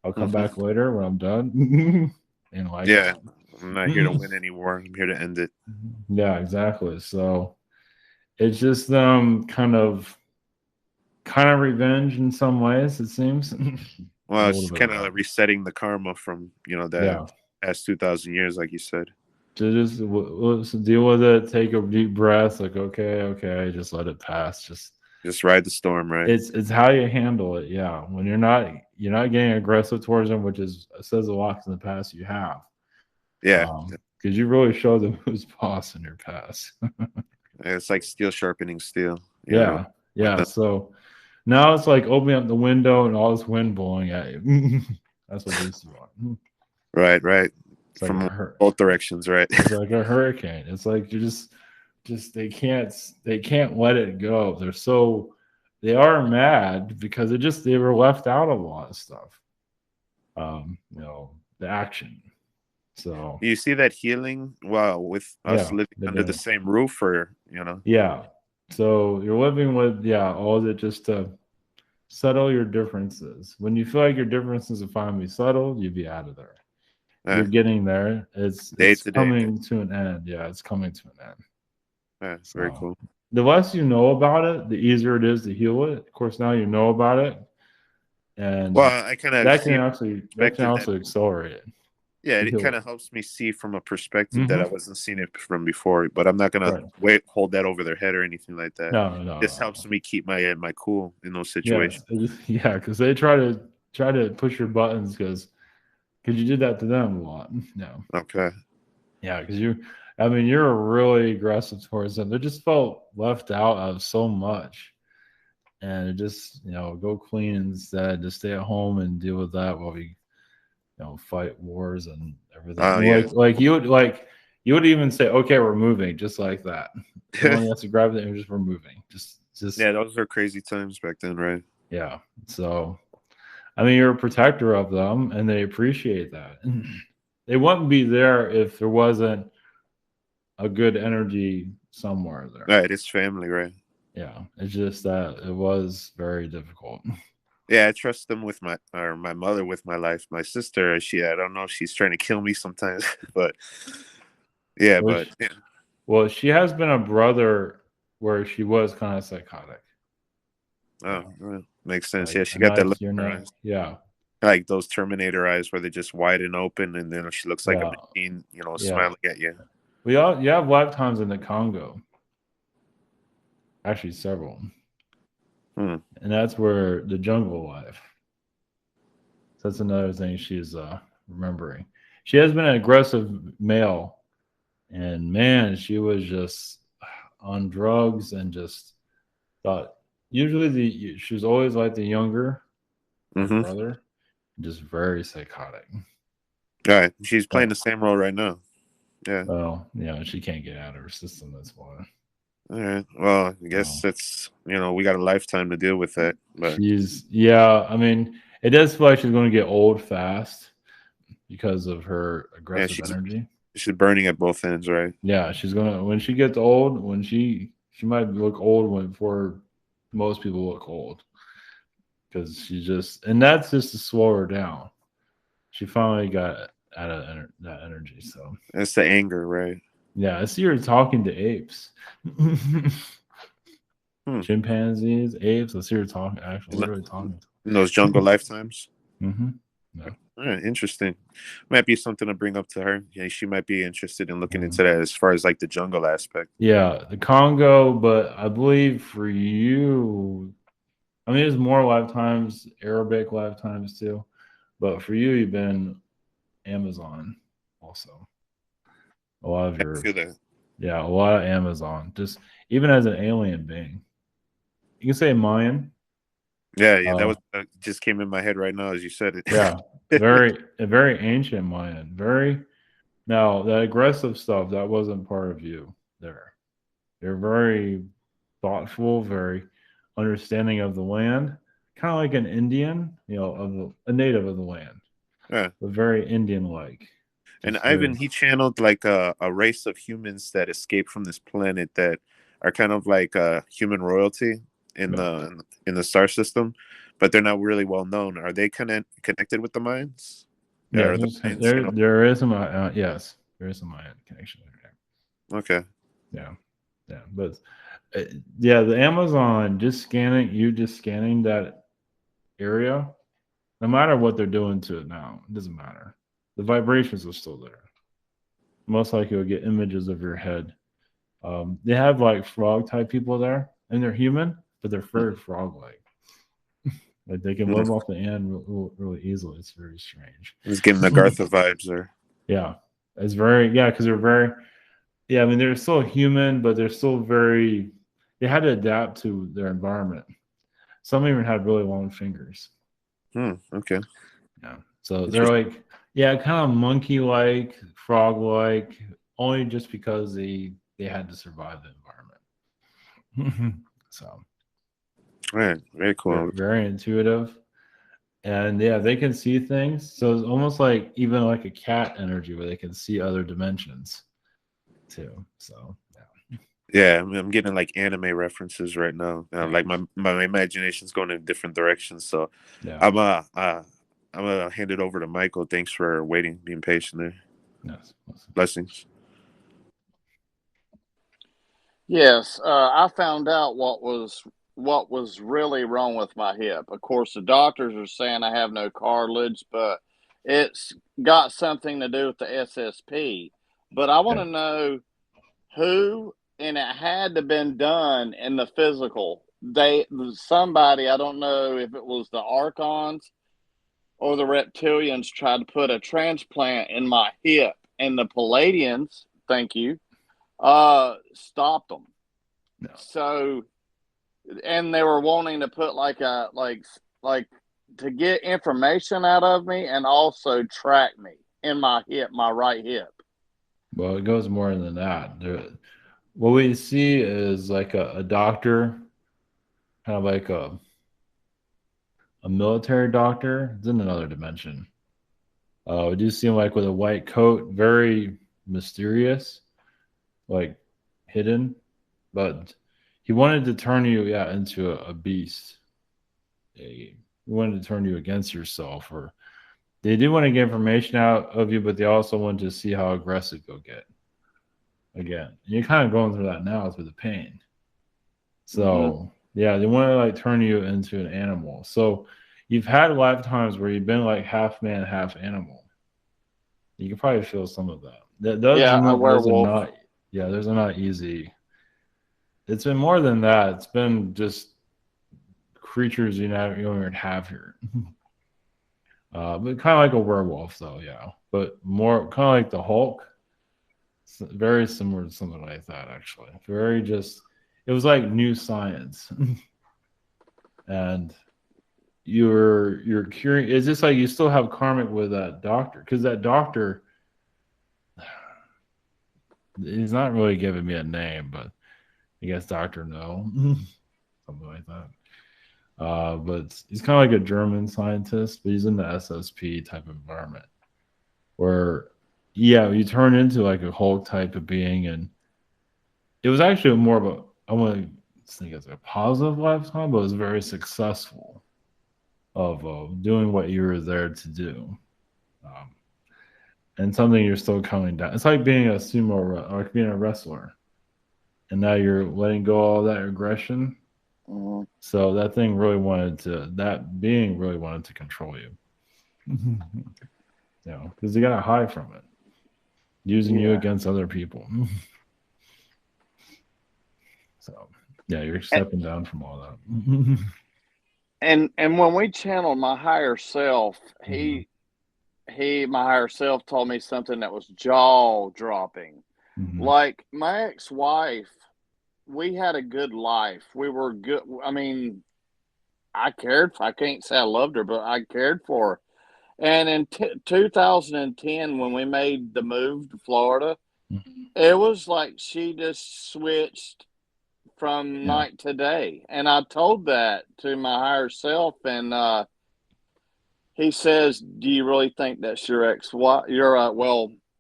I'll come back later when I'm done." And like, yeah, I'm not here to win any war. I'm here to end it. Yeah, exactly. So it's just kind of revenge in some ways, it seems. Well, it's kind of resetting the karma from that past 2,000 years, like you said. To just deal with it, take a deep breath, like okay, just let it pass. Just ride the storm, right? It's how you handle it. Yeah, when you're not getting aggressive towards them, which says a lot in the past you have. Yeah, because you really showed them who's boss in your past. It's like steel sharpening steel. Yeah. So now it's like opening up the window and all this wind blowing at you. That's what these want. Right. It's like from both directions, right? It's like a hurricane. It's like you're just they can't let it go. They are mad because they were left out of a lot of stuff. The action. So you see that healing with us living under the same roof, or Yeah. So you're living with all of it just to settle your differences. When you feel like your differences are finally settled, you'd be out of there. You're getting there. It's coming to an end. Yeah, it's coming to an end. Yeah, very cool. The less you know about it, the easier it is to heal it. Of course, now you know about it, and I kind of that can actually accelerate it. Yeah, it kind of helps me see from a perspective that I wasn't seeing it from before. But I'm not gonna hold that over their head or anything like that. No. This helps me keep my cool in those situations. Yeah, because they try to push your buttons because you did that to them a lot. No. Okay. Yeah, because you're really aggressive towards them. They just felt left out of so much, and it just go clean instead. Just stay at home and deal with that while we fight wars and everything. Like you would even say, okay, we're moving, just like that. You only have to grab it and we're moving. Just yeah, those were crazy times back then, right? Yeah. So I mean, you're a protector of them and they appreciate that. They wouldn't be there if there wasn't a good energy somewhere there. Right, it's family, right? Yeah. It's just that it was very difficult. Yeah, I trust them with my mother with my life. My sister, I don't know if she's trying to kill me sometimes, but yeah, Well, she has been a brother where she was kind of psychotic. Oh, makes sense. Yeah, she got that look in her eyes. Yeah. Like those Terminator eyes where they're just wide and open, and then she looks like a machine, smiling at you. You have lifetimes in the Congo. Actually, several. And that's where the jungle life. So that's another thing she's remembering. She has been an aggressive male, and man, she was just on drugs and just thought. Usually, she was always like the younger brother, just very psychotic. All right, she's playing the same role right now. Yeah. Well, yeah, she can't get out of her system. That's why. All right. Well, I guess that's we got a lifetime to deal with that. But I mean, it does feel like she's going to get old fast because of her aggressive energy. She's burning at both ends, right? Yeah, she's gonna when she gets old, when she might look old before most people look old. Because she and that's just to slow her down. She finally got out of that energy. So that's the anger, right? Yeah, I see her talking to apes. Chimpanzees, apes. I see her talking, actually literally talking. In those jungle lifetimes? Mm-hmm. Yeah. All right, interesting. Might be something to bring up to her. Yeah, she might be interested in looking into that as far as like the jungle aspect. Yeah, the Congo, but I believe for you, I mean, there's more lifetimes, Arabic lifetimes too. But for you, you've been Amazon also. A lot of your, I feel that. Yeah, a lot of Amazon. Just even as an alien being, you can say Mayan. Yeah, that was just came in my head right now as you said it. Yeah, very ancient Mayan. Now that aggressive stuff that wasn't part of you there. You're very thoughtful, very understanding of the land, kind of like an Indian, a native of the land. Yeah, but very Indian-like. And Ivan, he channeled like a race of humans that escaped from this planet that are kind of like human royalty in the star system, but they're not really well known. Are they connected with the Mayans? Yeah, there is a Mayan, yes, there is a Mayan connection there. Okay. Yeah, but the Amazon just scanning that area, no matter what they're doing to it now, it doesn't matter. The vibrations are still there. Most likely you'll get images of your head. They have like frog type people there, and they're human, but they're very frog like. Like they can live off the end really easily. It's very strange. It's getting the Gartha vibes there. Yeah, it's very because they're very. Yeah, I mean they're still human, but they're still very. They had to adapt to their environment. Some even had really long fingers. Okay. Yeah, so they're like kind of monkey-like, frog-like, only just because they had to survive the environment. So. Right, very cool. Very intuitive. And they can see things. So it's almost like even like a cat energy where they can see other dimensions too. So yeah, I'm getting like anime references right now. Like my imagination's going in different directions. So I'm gonna hand it over to Michael. Thanks for waiting, being patient there. Yes. Blessings. Yes, I found out what was really wrong with my hip. Of course, the doctors are saying I have no cartilage, but it's got something to do with the SSP. But I want to know who, and it had to been done in the physical. Somebody, I don't know if it was the Archons or the Reptilians, tried to put a transplant in my hip, and the Pleiadians, thank you, stopped them. No. So, and they were wanting to put like to get information out of me and also track me in my hip, my right hip. Well, it goes more than that. What we see is like a doctor, kind of like a military doctor. It's in another dimension. We do see him like with a white coat, very mysterious, like hidden, but he wanted to turn you into a beast. He wanted to turn you against yourself, or they did want to get information out of you, but they also wanted to see how aggressive you'll get. Again, and you're kind of going through that now through the pain. So they want to like turn you into an animal. So you've had lifetimes where you've been like half man, half animal. You can probably feel some of that. Those a werewolf. Those are not easy. It's been more than that. It's been just creatures you don't even have here. But kind of like a werewolf, though, but more kind of like the Hulk. It's very similar to something like that, actually. It was like new science, and you're curing. It's just like you still have karmic with that doctor, because that doctor, he's not really giving me a name, but I guess Doctor No, something like that. But he's kind of like a German scientist, but he's in the SSP type of environment where, yeah, you turn into like a Hulk type of being, and it was actually more of a, I want to think it's a positive lifetime, but it was very successful of doing what you were there to do. And something you're still coming down. It's like being a sumo, like being a wrestler, and now you're letting go all that aggression. Mm-hmm. So that being really wanted to control you. Because you got to hide from it, using you against other people. So yeah, you're stepping down from all that. And when we channeled my higher self, my higher self told me something that was jaw dropping. Like my ex-wife, we had a good life. We were good. I mean, I can't say I loved her, but I cared for her. And in 2010, when we made the move to Florida, it was like she just switched from night to day. And I told that to my higher self, and he says, "Do you really think that's your ex-wife?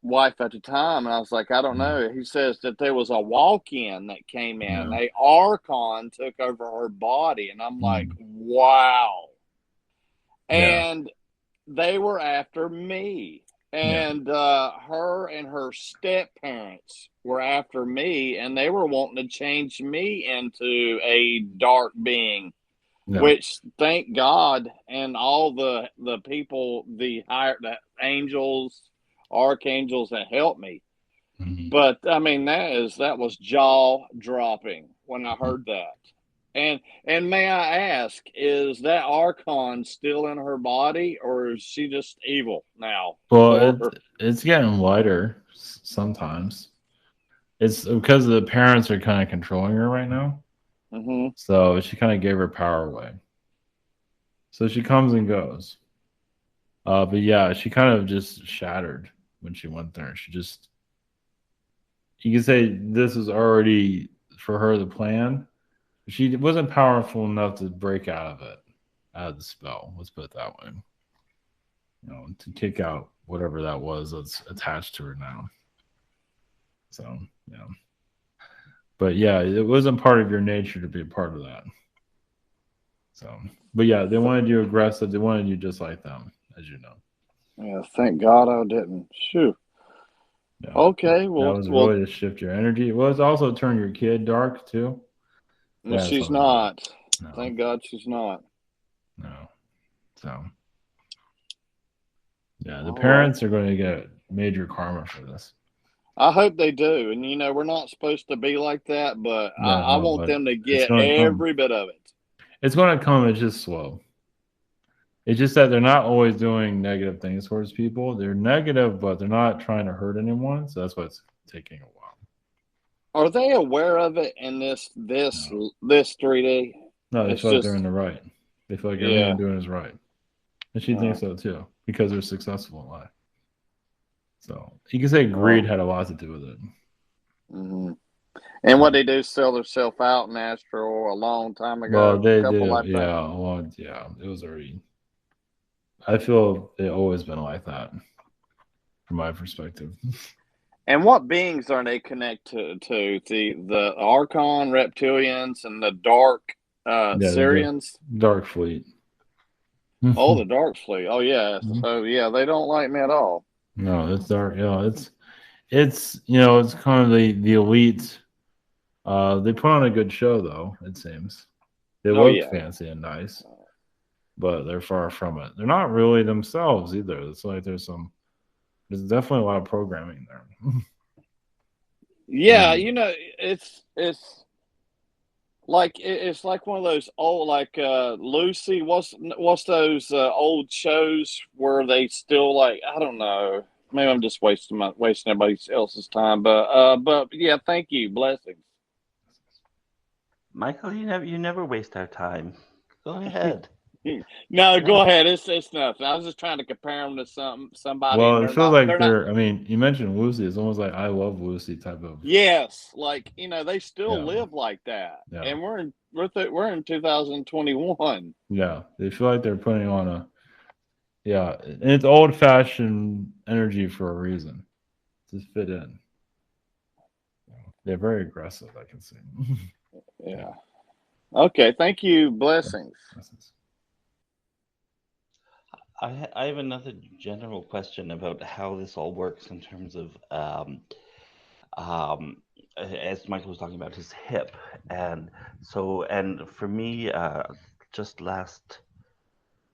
Wife at the time?" And I was like, "I don't know." He says that there was a walk-in that came in. A Archon took over her body, and I'm like, "Wow!" And they were after me, and her and her step parents were after me, and they were wanting to change me into a dark being. Which, thank God, and all the people, the angels, archangels that helped me. But I mean, that was jaw dropping when I heard that. And may I ask, is that Archon still in her body, or is she just evil now? Well, it's getting lighter sometimes. It's because the parents are kind of controlling her right now. So she kind of gave her power away. So she comes and goes. But yeah, she kind of just shattered when she went there. You can say this was already for her the plan. She wasn't powerful enough to break out of the spell. Let's put it that way. To kick out whatever that was that's attached to her now. So, yeah. But yeah, it wasn't part of your nature to be a part of that. So, but yeah, they wanted you aggressive. They wanted you just like them, as you know. Yeah, thank God I didn't. Shoot. Yeah. Okay, well, that was really to shift your energy. It was also turn your kid dark too. Well, she's not. No. Thank God she's not. No. So, yeah, the parents are going to get major karma for this. I hope they do. And, we're not supposed to be like that, but I want them to get every bit of it. It's going to come. It's just slow. It's just that they're not always doing negative things towards people. They're negative, but they're not trying to hurt anyone. So that's why it's taking a while. Are they aware of it in this 3D? No, they feel like they're in the right. They feel like everything they're doing is right. And she thinks so too, because they're successful in life. So you can say greed had a lot to do with it. And what they do, sell themselves out in Astral a long time ago. Well, they do. Yeah. It was already. I feel they've always been like that, from my perspective. And what beings are they connected to? The Archon, Reptilians, and the Dark Syrians? Dark Fleet. Oh, the Dark Fleet. Oh, yeah. So, yeah, they don't like me at all. No, it's dark. It's kind of the elite. They put on a good show, though, it seems. They look fancy and nice, but they're far from it. They're not really themselves either. It's like there's definitely a lot of programming there. Yeah, it's like one of those old, like Lucy. What's those old shows where they still, like, I don't know. Maybe I'm just wasting everybody else's time, but yeah, thank you, blessings. Michael, you never waste our time. Go ahead. No, go ahead. It's nothing. I was just trying to compare them to somebody. Well, And it they're feels not. like They're not. I mean, you mentioned Lucy. It's almost like I love Lucy type of. Yes, like they still Yeah. live like that, Yeah. and we're in 2021. Yeah, they feel like they're putting on a. Yeah, and it's old-fashioned energy for a reason. Just fit in. They're very aggressive, I can see. Yeah. Okay. Thank you. Blessings. I have another general question about how this all works in terms of, as Michael was talking about his hip, and so, and for me, just last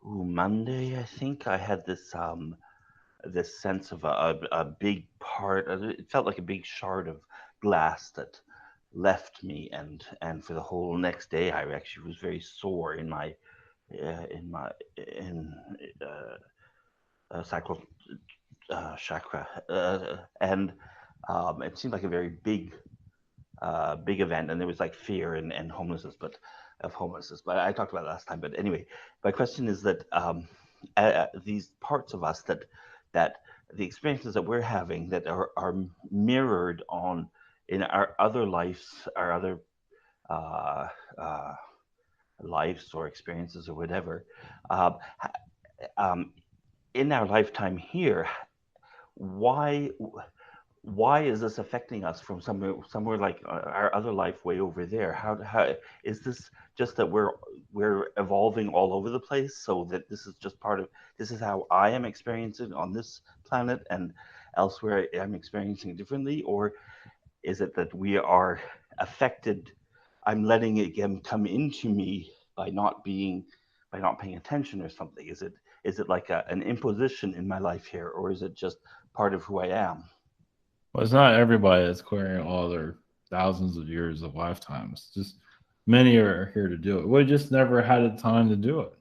Monday, I think I had this this sense of a big part. It felt like a big shard of glass that left me, and for the whole next day, I actually was very sore in my sacral chakra, and it seemed like a very big event, and there was like fear and homelessness, but I talked about it last time. But anyway, my question is that these parts of us that the experiences that we're having that are mirrored on in our other lives, our other uh, uh, lives or experiences or whatever, um, um, in our lifetime here, why is this affecting us from somewhere like our other life way over there? How is this just that we're evolving all over the place, so that this is just part of, this is how I am experiencing on this planet, and elsewhere I'm experiencing it differently? Or is it that we are affected, I'm letting it come into me by not paying attention or something? Is it like an imposition in my life here, or is it just part of who I am? Well, it's not everybody that's clearing all their thousands of years of lifetimes. Just many are here to do it. We just never had the time to do it.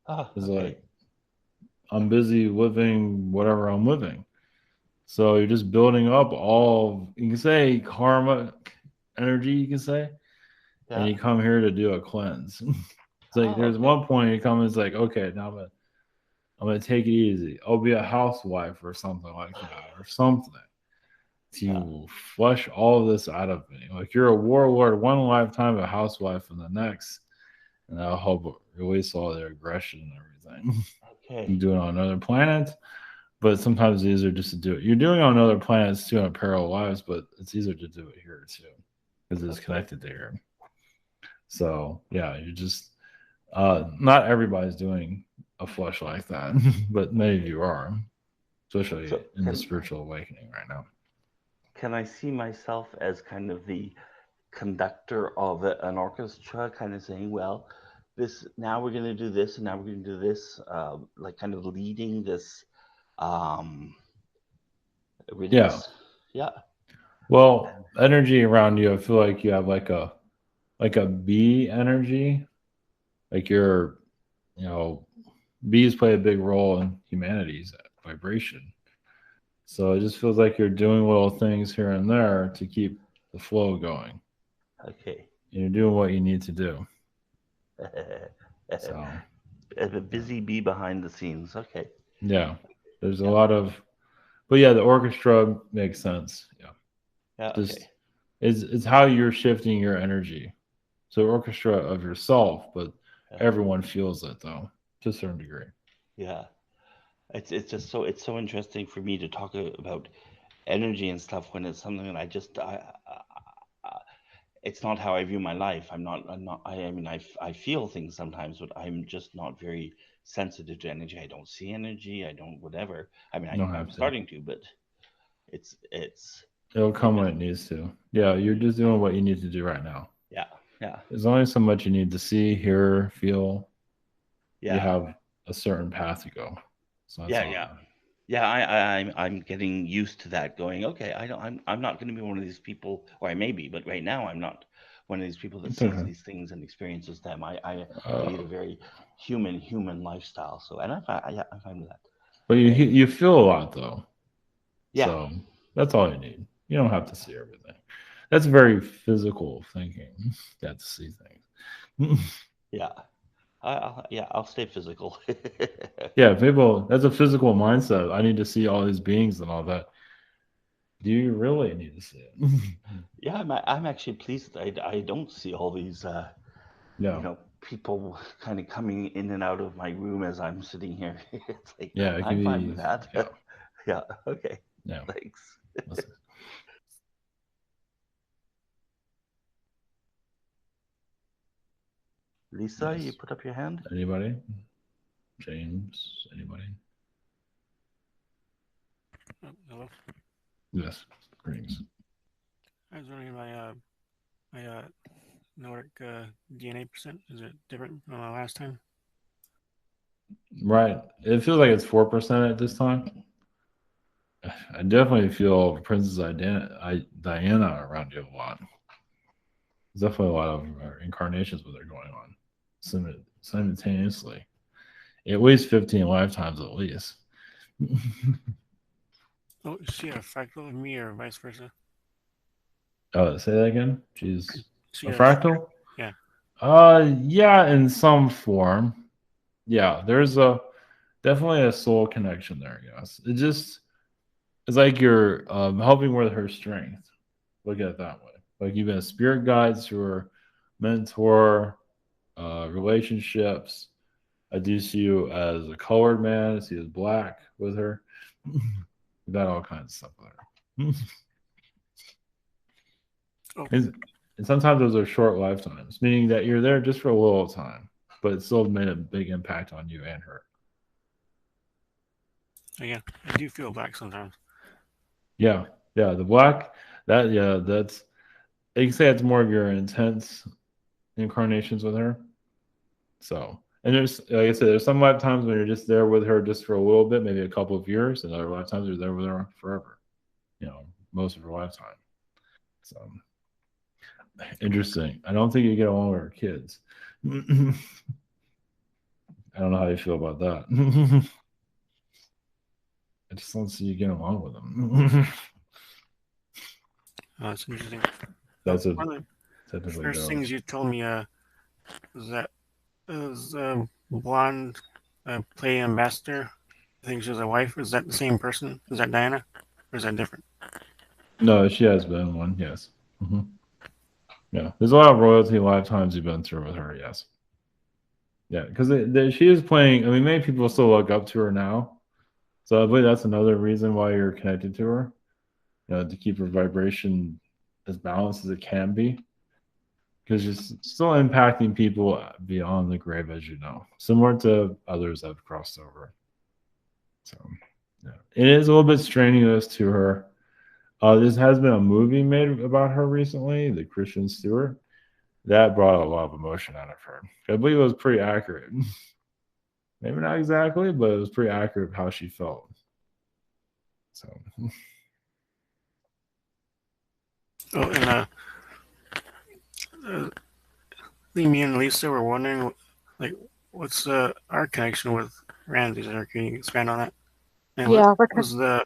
Oh, It's okay. like, I'm busy living whatever I'm living. So you're just building up all, you can say, karma energy, you can say. Yeah. And you come here to do a cleanse. It's like there's okay. one point you come, it's like, okay, now I'm gonna take it easy. I'll be a housewife or something like that, or something to flush all of this out of me. Like, you're a warlord one lifetime, a housewife in the next, and I'll help release all their aggression and everything. Okay. You do it on another planet, but sometimes it's easier just to do it. You're doing it on other planets too, on parallel lives, but it's easier to do it here too, because it's connected to here. So yeah, you're just not everybody's doing a flush like that, but many of you are, especially in the spiritual awakening right now. Can I see myself as kind of the conductor of an orchestra, kind of saying, well, this, now we're going to do this, and now we're going to do this, like kind of leading this rhythms? Yeah. Well, energy around you, I feel like you have like a bee energy. Like bees play a big role in humanity's vibration. So it just feels like you're doing little things here and there to keep the flow going. Okay. And you're doing what you need to do. So a busy bee behind the scenes. Okay. Yeah. There's a lot of, but yeah, the orchestra makes sense. Yeah. Yeah. Just, okay. It's how you're shifting your energy. So orchestra of yourself, but everyone feels it though, to a certain degree. Yeah. It's just it's so interesting for me to talk about energy and stuff when it's something that it's not how I view my life. I mean, I feel things sometimes, but I'm just not very sensitive to energy. I don't see energy. I don't whatever. I mean, I'm starting to, but it'll come when it needs to. Yeah, you're just doing what you need to do right now. Yeah. Yeah. There's only so much you need to see, hear, feel. Yeah. You have a certain path to go. So I'm getting used to that. Going, okay, I'm not going to be one of these people, or I may be, but right now I'm not one of these people that sees these things and experiences them. I lead a very human lifestyle. So, and I'm fine with that. But you feel a lot though. Yeah. So that's all you need. You don't have to see everything. That's very physical thinking. You have to see things. Yeah. I'll stay physical. Yeah, people, that's a physical mindset. I need to see all these beings and all that. Do you really need to see it? Yeah, I'm actually pleased. I don't see all these Yeah. People kind of coming in and out of my room as I'm sitting here. It's like, Yeah, it can I'm fine be. with that. Yeah. Yeah. Okay. Yeah. Thanks. Listen. Lisa, Yes. you put up your hand. Anybody? James? Anybody? Hello. Yes. Greetings. I was wondering my Nordic DNA percent, is it different from last time? Right. It feels like it's 4% at this time. I definitely feel Princess Diana around you a lot. There's definitely a lot of incarnations with her going on simultaneously. At least 15 lifetimes, at least. Oh, is she a fractal of me or vice versa? Oh, say that again? She's She a fractal? Yeah. Yeah, in some form. Yeah, there's definitely a soul connection there, yes. It's like you're helping with her strength. Look at it that way. Like you've been a spirit guide to her mentor, relationships. I do see you as a colored man. I see you as black with her. You've got all kinds of stuff there. Oh. And sometimes those are short lifetimes, meaning that you're there just for a little time, but it still made a big impact on you and her. Yeah, I do feel black sometimes. Yeah, the black, that's, you can say it's more of your intense incarnations with her. So, and there's, like I said, there's some lifetimes when you're just there with her just for a little bit, maybe a couple of years, and other lifetimes you're there with her forever, most of her lifetime. So, interesting. I don't think you get along with her kids. I don't know how you feel about that. I just don't see you getting along with them. That's interesting. That's a one of the typically first goes. things you told me was that it was blonde play ambassador. I think she was a wife. Is that the same person? Is that Diana? Or is that different? No, she has been one, yes. Yeah, there's a lot of royalty lifetimes you've been through with her, yes. Yeah, because she is playing. I mean, many people still look up to her now. So I believe that's another reason why you're connected to her, to keep her vibration as balanced as it can be. Because she's still impacting people beyond the grave, as you know, similar to others that have crossed over. So, yeah, it is a little bit strenuous to her. This has been a movie made about her recently, the Christian Stewart. That brought a lot of emotion out of her. I believe it was pretty accurate. Maybe not exactly, but it was pretty accurate how she felt. So, Oh, and me and Lisa were wondering, like, what's our connection with Ramses? Or can you expand on that? And Yeah, what because was the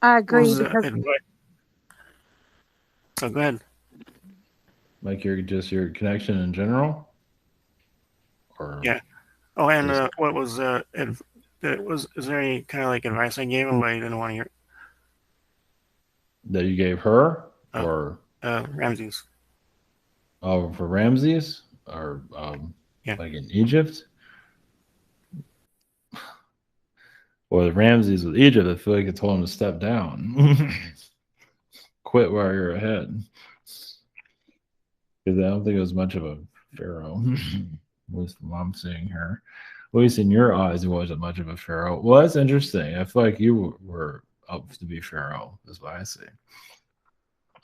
I what agree was the because advice? Oh, go ahead. like your connection in general, or Yeah. Oh, and just what was is there any kind of like advice I gave him, but he didn't want to hear? that you gave her, Oh, or Ramses. for Ramses, or Yeah. like in Egypt, or the Ramses with Egypt. I feel like I told him to step down, quit while you're ahead, because I don't think it was much of a pharaoh. At least from what I'm seeing here. At least in your eyes, it wasn't much of a pharaoh. Well, that's interesting. I feel like you were up to be pharaoh. Is what I see.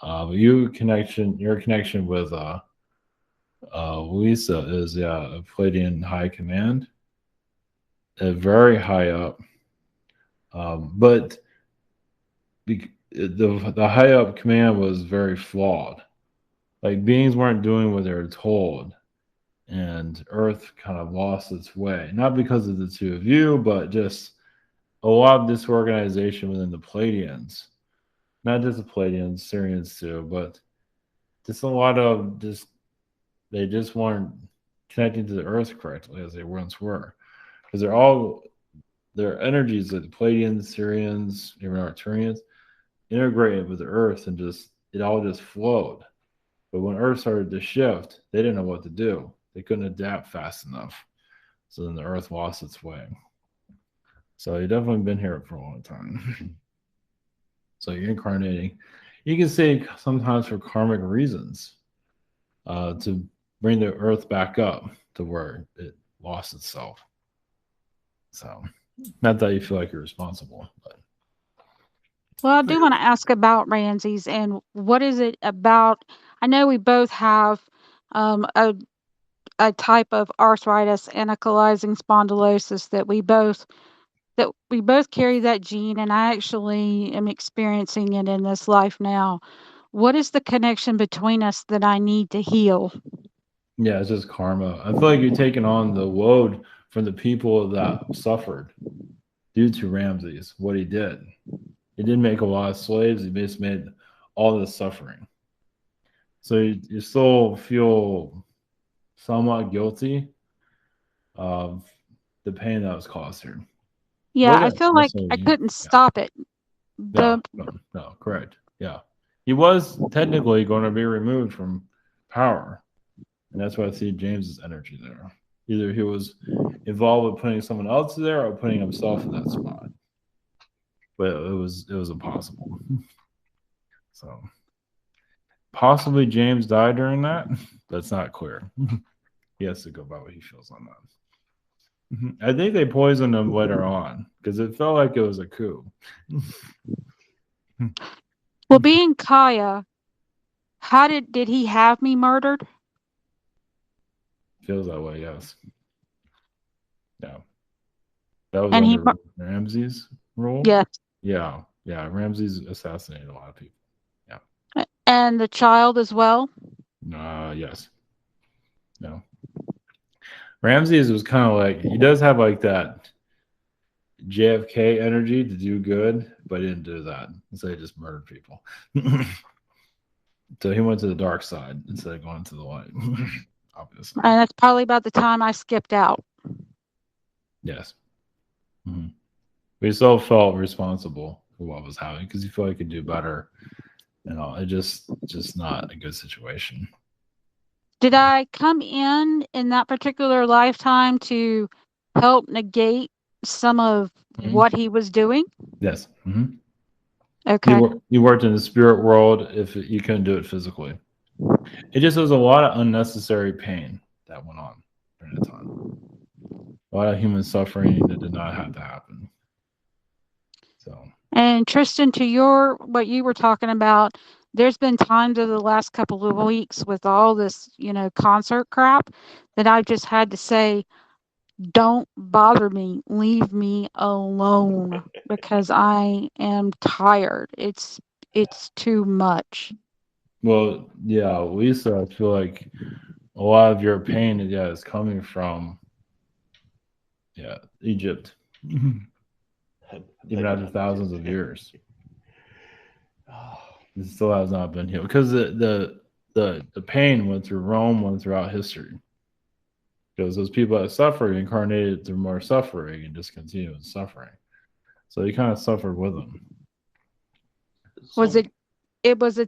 But your connection with Lisa is a Pleiadian high command, very high up. But the high up command was very flawed. Like beings weren't doing what they were told, and Earth kind of lost its way. Not because of the two of you, but just a lot of disorganization within the Pleiadians. Not just the Pleiadians, Syrians too, but just a lot of they just weren't connecting to the Earth correctly as they once were, because their energies, like the Pleiadians, Syrians, even Arcturians, integrated with the Earth, and it all just flowed. But when Earth started to shift, they didn't know what to do. They couldn't adapt fast enough. So then the Earth lost its way. So you've definitely been here for a long time. So you're incarnating. You can say sometimes for karmic reasons, to bring the Earth back up to where it lost itself. So not that you feel like you're responsible, but. Well, I do want to ask about Ramses and what is it about? I know we both have a type of arthritis, ankylosing spondylosis that we both carry that gene, and I actually am experiencing it in this life now. What is the connection between us that I need to heal? Yeah, it's just karma. I feel like you're taking on the load from the people that suffered due to Ramses, what he did. He didn't make a lot of slaves. He just made all the suffering. So you still feel somewhat guilty of the pain that was caused here. Yeah, I feel like I couldn't stop it. No, correct. Yeah. He was technically going to be removed from power. And that's why I see James's energy there. Either he was involved with putting someone else there or putting himself in that spot. But it was impossible. So possibly James died during that. That's not clear. He has to go by what he feels on that. I think they poisoned him later on because it felt like it was a coup. Well, being Kaya, how did he have me murdered? Feels that way, yes. Yeah. That was And under Ramses' rule? Yes. Yeah. Ramses assassinated a lot of people. Yeah. And the child as well? Yes. No. Ramses was kind of like, he does have like that JFK energy to do good, but he didn't do that. So he just murdered people. So he went to the dark side instead of going to the light. Obviously. And that's probably about the time I skipped out. Yes. Mm-hmm. But he still felt responsible for what was happening because he felt he could do better. It just not a good situation. Did I come in that particular lifetime to help negate some of what he was doing? Yes. Mm-hmm. Okay. You worked in the spirit world if you couldn't do it physically. It just was a lot of unnecessary pain that went on during the time. A lot of human suffering that did not have to happen. So. And Tristan, to what you were talking about, there's been times over the last couple of weeks with all this, concert crap that I've just had to say, don't bother me, leave me alone, because I am tired. It's too much. Well, yeah, Lisa, I feel like a lot of your pain, is coming from, Egypt. Even after thousands of years. It still has not been healed because the pain went through Rome, went throughout history. Because those people that suffered incarnated through more suffering and just continued suffering. So you kind of suffered with them. Was it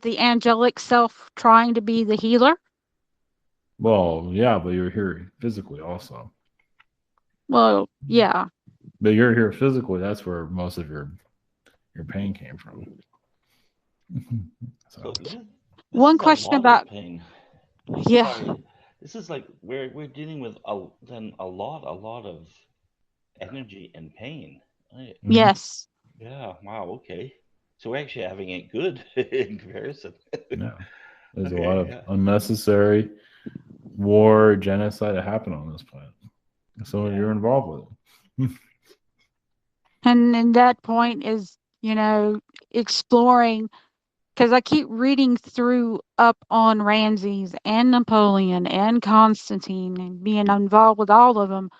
the angelic self trying to be the healer? Well, yeah, but you're here physically also. Well, yeah. But you're here physically. That's where most of your pain came from. So one question about pain. Yeah. Sorry. This is like we're dealing with a lot of energy and pain. Right? Yes. Yeah. Wow. Okay. So we're actually having it good in comparison. Yeah. There's a lot of unnecessary war, genocide that happened on this planet. So you're involved with it. And that point is, exploring, because I keep reading through up on Ramses and Napoleon and Constantine and being involved with all of them.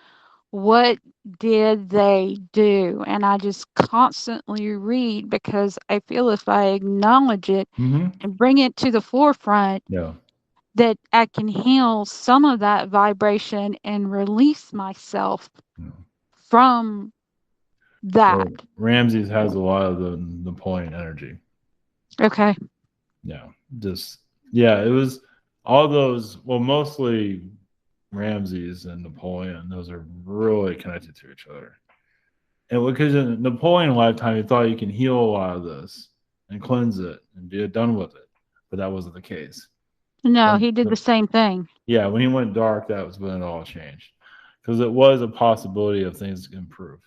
What did they do? And I just constantly read because I feel if I acknowledge it and bring it to the forefront, that I can heal some of that vibration and release myself from that. Well, Ramses has a lot of the Napoleon energy. Okay. Yeah, it was all those. Well, mostly Ramses and Napoleon. Those are really connected to each other. And because in Napoleon lifetime, he thought you can heal a lot of this and cleanse it and be done with it, but that wasn't the case. No, he did the same thing. Yeah, when he went dark, that was when it all changed, because it was a possibility of things to improve.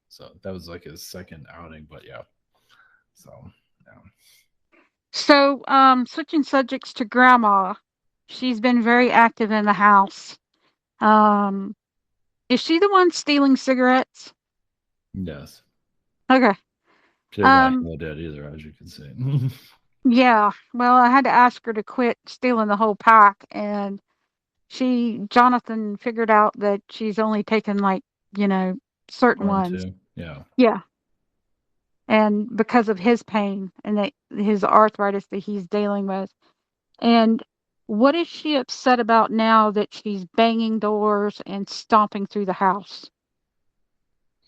So that was like his second outing, but yeah. So yeah. So, switching subjects to Grandma, she's been very active in the house. Is she the one stealing cigarettes? Yes. Okay. She doesn't like dead either, as you can see. Yeah. Well, I had to ask her to quit stealing the whole pack, and Jonathan figured out that she's only taken like, certain ones. Yeah. Yeah. And because of his pain and his arthritis that he's dealing with. And what is she upset about now that she's banging doors and stomping through the house?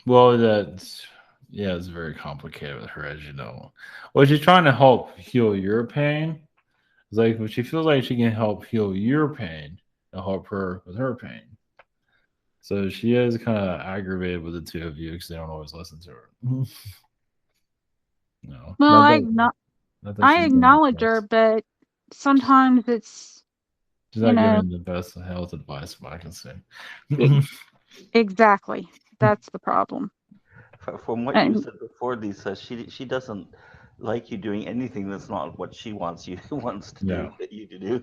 Well, it's very complicated with her, as you know. Well, she's trying to help heal your pain. It's like when she feels like she can help heal your pain, and help her with her pain. So she is kind of aggravated with the two of you because they don't always listen to her. No. Well, I acknowledge her, but sometimes it's she's not giving the best health advice from what I can say. Exactly. That's the problem. From what you said before, Lisa, she doesn't like you doing anything that's not what she wants you to do.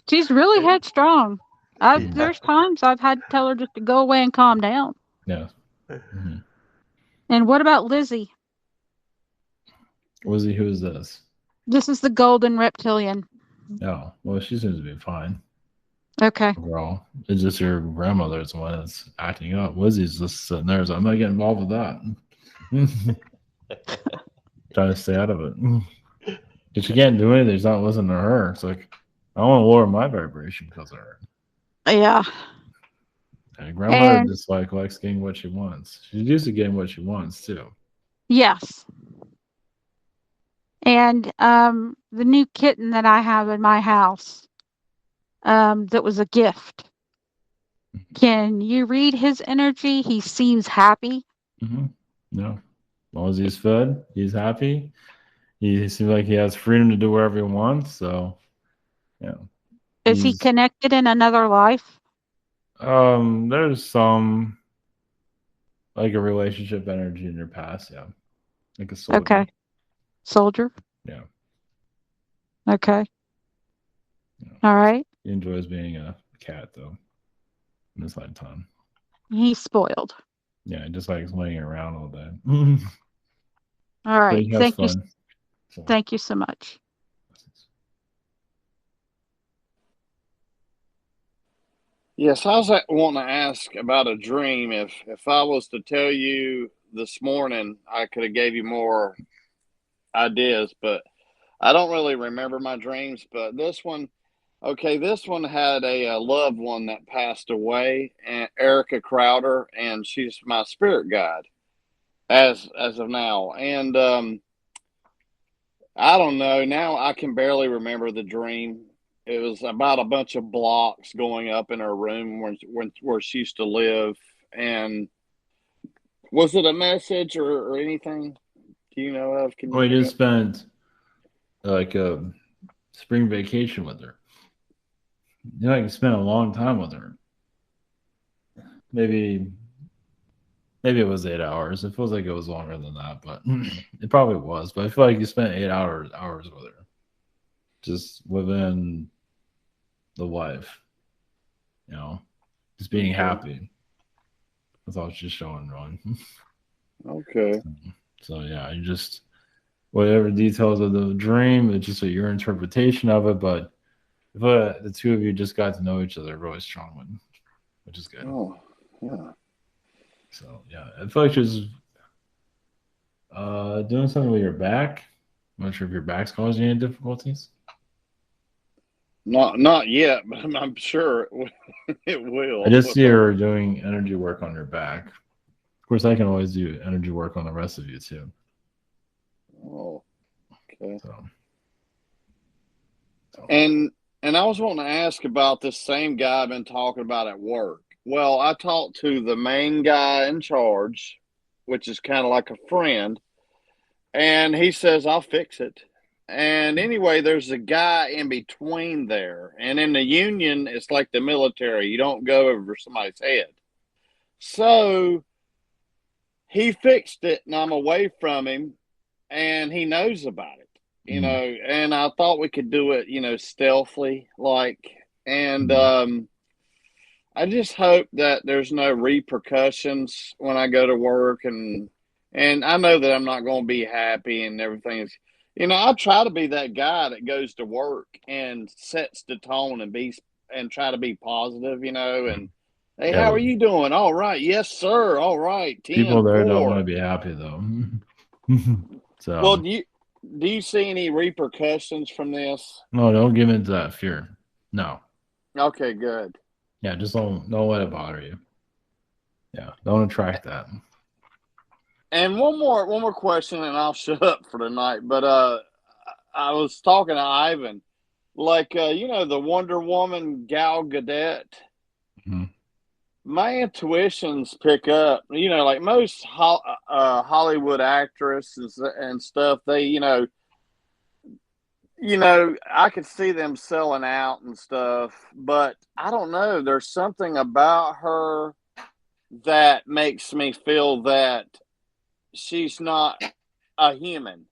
She's really headstrong. There's times I've had to tell her just to go away and calm down. Yeah. Mm-hmm. And what about Lizzie? Lizzie, who is this? This is the golden reptilian. Oh, well, she seems to be fine. Okay. Overall, it's just your grandmother's the one that's acting up. Lizzie's just sitting there, so I'm not getting involved with that. Trying to stay out of it. Because she can't do anything. She's not listening to her. It's like, I want to lower my vibration because of her. Yeah. And grandmother just likes getting what she wants. She's used to getting what she wants too. Yes. And the new kitten that I have in my house, that was a gift. Can you read his energy? He seems happy. Mm-hmm. No. As long as he's fed, he's happy. He seems like he has freedom to do whatever he wants. So, yeah. Is he connected in another life? There's some like a relationship energy in your past, yeah. Like a soldier. Okay. Soldier? Yeah. Okay. Yeah. All right. He enjoys being a cat though. In his lifetime. He's spoiled. Yeah, he just likes laying around all day. All right. Thank you. So. Thank you so much. Yes, I was wanting to ask about a dream. If I was to tell you this morning, I could have gave you more ideas, but I don't really remember my dreams. But this one had a loved one that passed away, and Erica Crowder, and she's my spirit guide as of now. And I don't know. Now I can barely remember the dream. It was about a bunch of blocks going up in her room where she used to live. And was it a message or anything? Do you know of? Well, I just spent like a spring vacation with her. You know, I spent a long time with her. Maybe it was 8 hours. It feels like it was longer than that, but it probably was. But I feel like you spent 8 hours with her, just within the life, just being happy. That's all it's just showing, really. Okay. So yeah, you just whatever details of the dream, it's just your interpretation of it. But if the two of you just got to know each other really strongly, which is good. Oh, yeah. So yeah, I feel like she was doing something with your back, I'm not sure if your back's causing you any difficulties. Not yet, but I'm sure it will. I just see you're doing energy work on your back. Of course, I can always do energy work on the rest of you too. Oh, okay. So. And I was wanting to ask about this same guy I've been talking about at work. Well, I talked to the main guy in charge, which is kind of like a friend, and he says, I'll fix it. And anyway, there's a guy in between there. And in the union, it's like the military. You don't go over somebody's head. So he fixed it, and I'm away from him, and he knows about it, you know, and I thought we could do it, you know, stealthily, like, and I just hope that there's no repercussions when I go to work, and I know that I'm not going to be happy and everything's, you know, I try to be that guy that goes to work and sets the tone and try to be positive, you know, and hey, how are you doing? All right. Yes, sir. All right. 10, people there 4. don't want to be happy though. So well, do you see any repercussions from this? No, don't give into that fear. No. Okay, good. Yeah, just don't let it bother you. Yeah, don't attract that. And one more question, and I'll shut up for tonight. But I was talking to Ivan, like you know, the Wonder Woman Gal Gadot. Mm-hmm. My intuitions pick up, you know, like most Hollywood actresses and stuff. They, you know, I could see them selling out and stuff, but I don't know. There's something about her that makes me feel that she's not a human,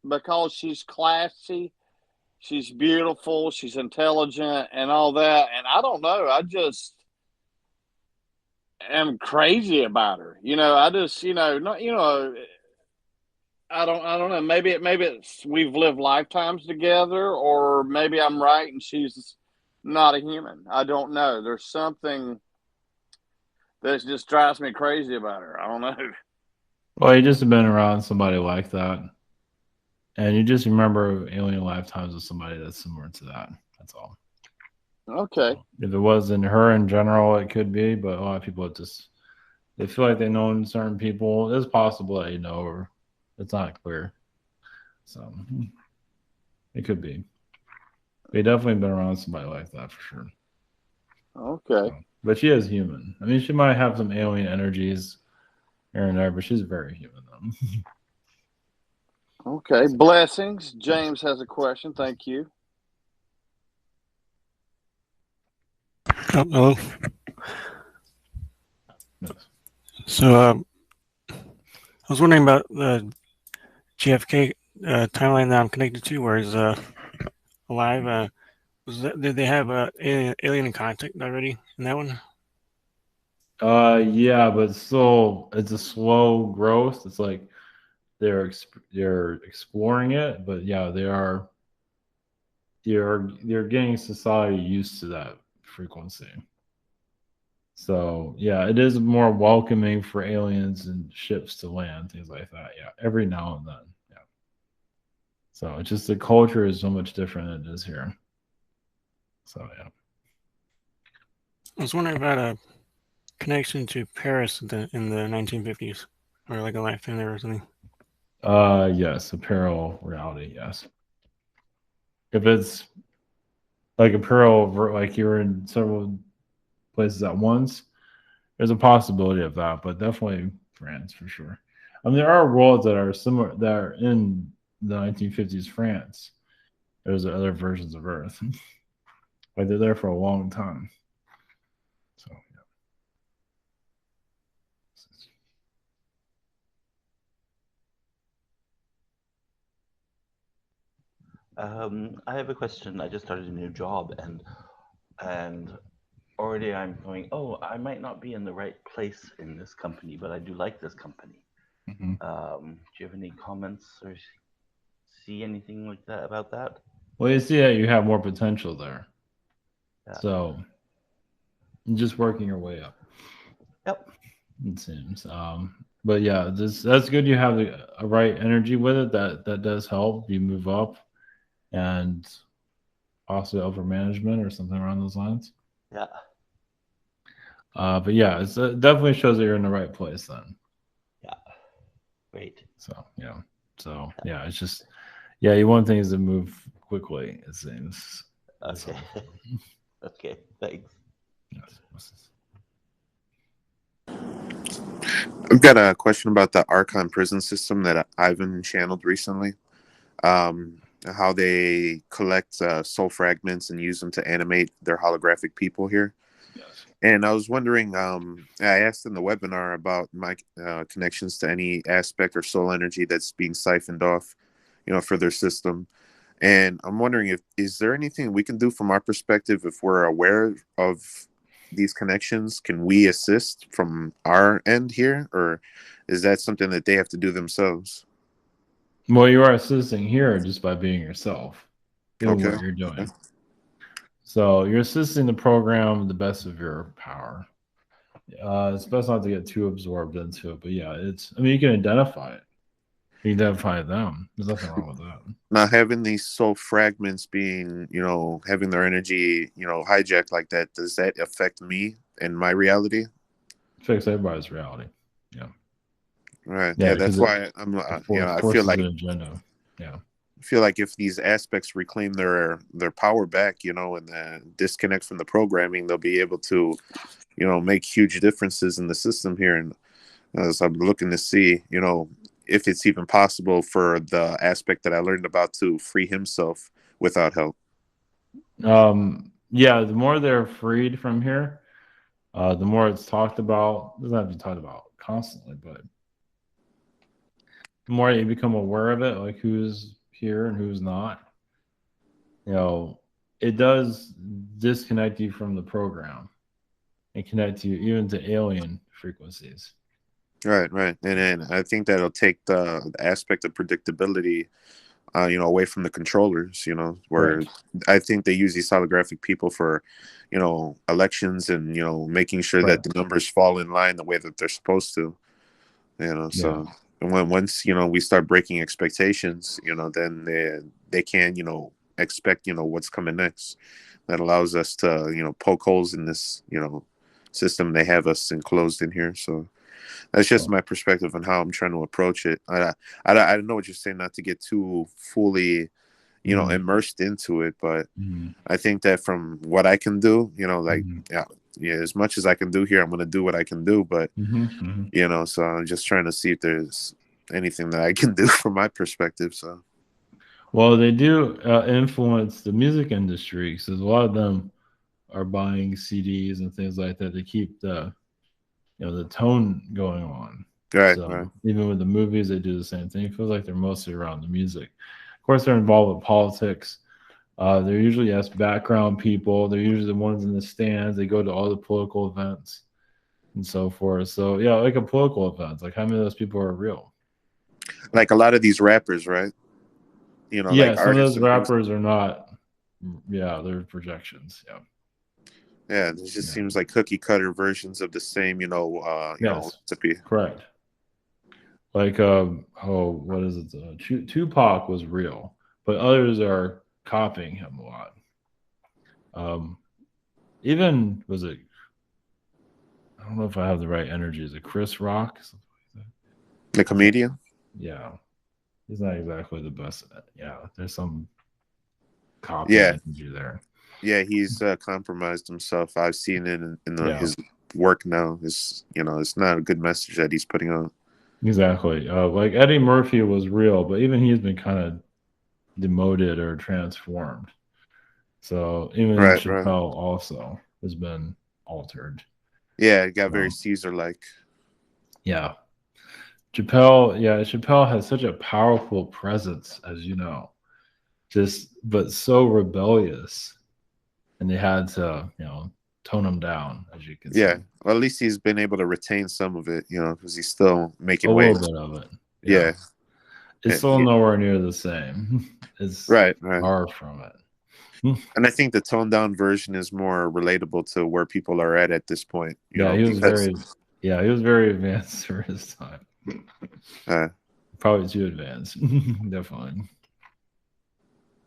because she's classy, she's beautiful, she's intelligent, and all that. And I don't know. I just am crazy about her. You know, I just, not, I don't know. Maybe it's we've lived lifetimes together, or maybe I'm right and she's not a human. I don't know. There's something that just drives me crazy about her. I don't know. Well, you just have been around somebody like that, and you just remember alien lifetimes with somebody that's similar to that. That's all. Okay. So if it wasn't her in general, it could be, but a lot of people they feel like they know certain people. It's possible that or it's not clear. So it could be. But you definitely been around somebody like that for sure. Okay. But she is human. I mean, she might have some alien energies here and there, but she's very human though. Okay. Blessings. James has a question. Thank you. Hello. Yes. So I was wondering about the GFK timeline that I'm connected to, where he's alive. Did they have alien in contact already in that one? Yeah, but still, it's a slow growth. It's like they're exploring it, but yeah, they are. They're getting society used to that frequency. So yeah, it is more welcoming for aliens and ships to land, things like that. Yeah, every now and then. Yeah. So it's just the culture is so much different than it is here. So yeah. I was wondering about a connection to Paris in the 1950s, or like a lifetime there or something. Yes, a parallel reality. Yes. If it's like a parallel, like you're in several places at once, there's a possibility of that, but definitely France for sure. I mean, there are worlds that are similar that are in the 1950s France. There's other versions of Earth, like they're there for a long time. So I have a question. I just started a new job, and already I'm going, oh, I might not be in the right place in this company, but I do like this company. Mm-hmm. Do you have any comments or see anything like that about that? Well, you see that you have more potential there. Yeah. So you're just working your way up. Yep. It seems. But yeah, that's good. You have a right energy with it. That does help you move up, and also over management or something around those lines. Yeah. But yeah, it definitely shows that you're in the right place then. Yeah. Great. So yeah, it's just you want things to move quickly. It seems. Okay. Okay. Thanks. Yes. I've got a question about the Archon prison system that Ivan channeled recently. How they collect soul fragments and use them to animate their holographic people here. Yes. And I was wondering, I asked in the webinar about my connections to any aspect or soul energy that's being siphoned off, for their system. And I'm wondering is there anything we can do from our perspective if we're aware of these connections? Can we assist from our end here, or is that something that they have to do themselves? Well, you are assisting here just by being yourself, doing Okay. what you're doing. So you're assisting the program the best of your power. It's best not to get too absorbed into it, but yeah, you can identify it. You can identify them. There's nothing wrong with that. Now, having these soul fragments being, having their energy, hijacked like that, does that affect me and my reality? Affects everybody's reality. Yeah. Right. Yeah, that's why I'm, I feel like an agenda. Yeah. I feel like if these aspects reclaim their power back, and disconnect from the programming, they'll be able to, make huge differences in the system here. And as I'm looking to see, if it's even possible for the aspect that I learned about to free himself without help. Yeah, the more they're freed from here, the more it's talked about. It doesn't have to be talked about constantly, but the more you become aware of it, like who's here and who's not, it does disconnect you from the program and connect you even to alien frequencies. Right. And then I think that'll take the aspect of predictability, away from the controllers, where Right. I think they use these holographic people for, elections and, making sure that the numbers fall in line the way that they're supposed to, so and once, we start breaking expectations, then they can, expect, what's coming next. That allows us to, poke holes in this, system they have us enclosed in here. So that's just my perspective on how I'm trying to approach it. I know what you're saying, not to get too fully, immersed into it, but I think that from what I can do, as much as I can do here, I'm going to do what I can do. But so I'm just trying to see if there's anything that I can do from my perspective. So, well, they do influence the music industry because a lot of them are buying CDs and things like that to keep the the tone going on. Right. Even with the movies, they do the same thing. It feels like they're mostly around the music. Of course, they're involved with politics. They're usually background people. They're usually the ones in the stands. They go to all the political events and so forth. So yeah, like a political event. Like how many of those people are real? Like a lot of these rappers, right? Like some of those rappers are not. Yeah, they're projections. Yeah. Yeah, it just seems like cookie cutter versions of the same, recipe. Correct. Like, what is it? Tupac was real, but others are copying him a lot. Even was it? I don't know if I have the right energy. Is it Chris Rock? The comedian? Yeah, he's not exactly the best. Yeah, there's some copy energy there. Yeah, he's compromised himself. I've seen it in his work now. It's not a good message that he's putting out. Exactly. Like Eddie Murphy was real, but even he's been kind of demoted or transformed. So even Chappelle also has been altered. Yeah, it got very Caesar-like. Yeah. Chappelle has such a powerful presence, as you know, but so rebellious. And they had to, tone him down, as you can see. Yeah, well, at least he's been able to retain some of it, because he's still making a waves. little bit of it. Yeah. It's still nowhere near the same. It's right. far from it. And I think the toned down version is more relatable to where people are at this point. He was very advanced for his time. Probably too advanced. Definitely.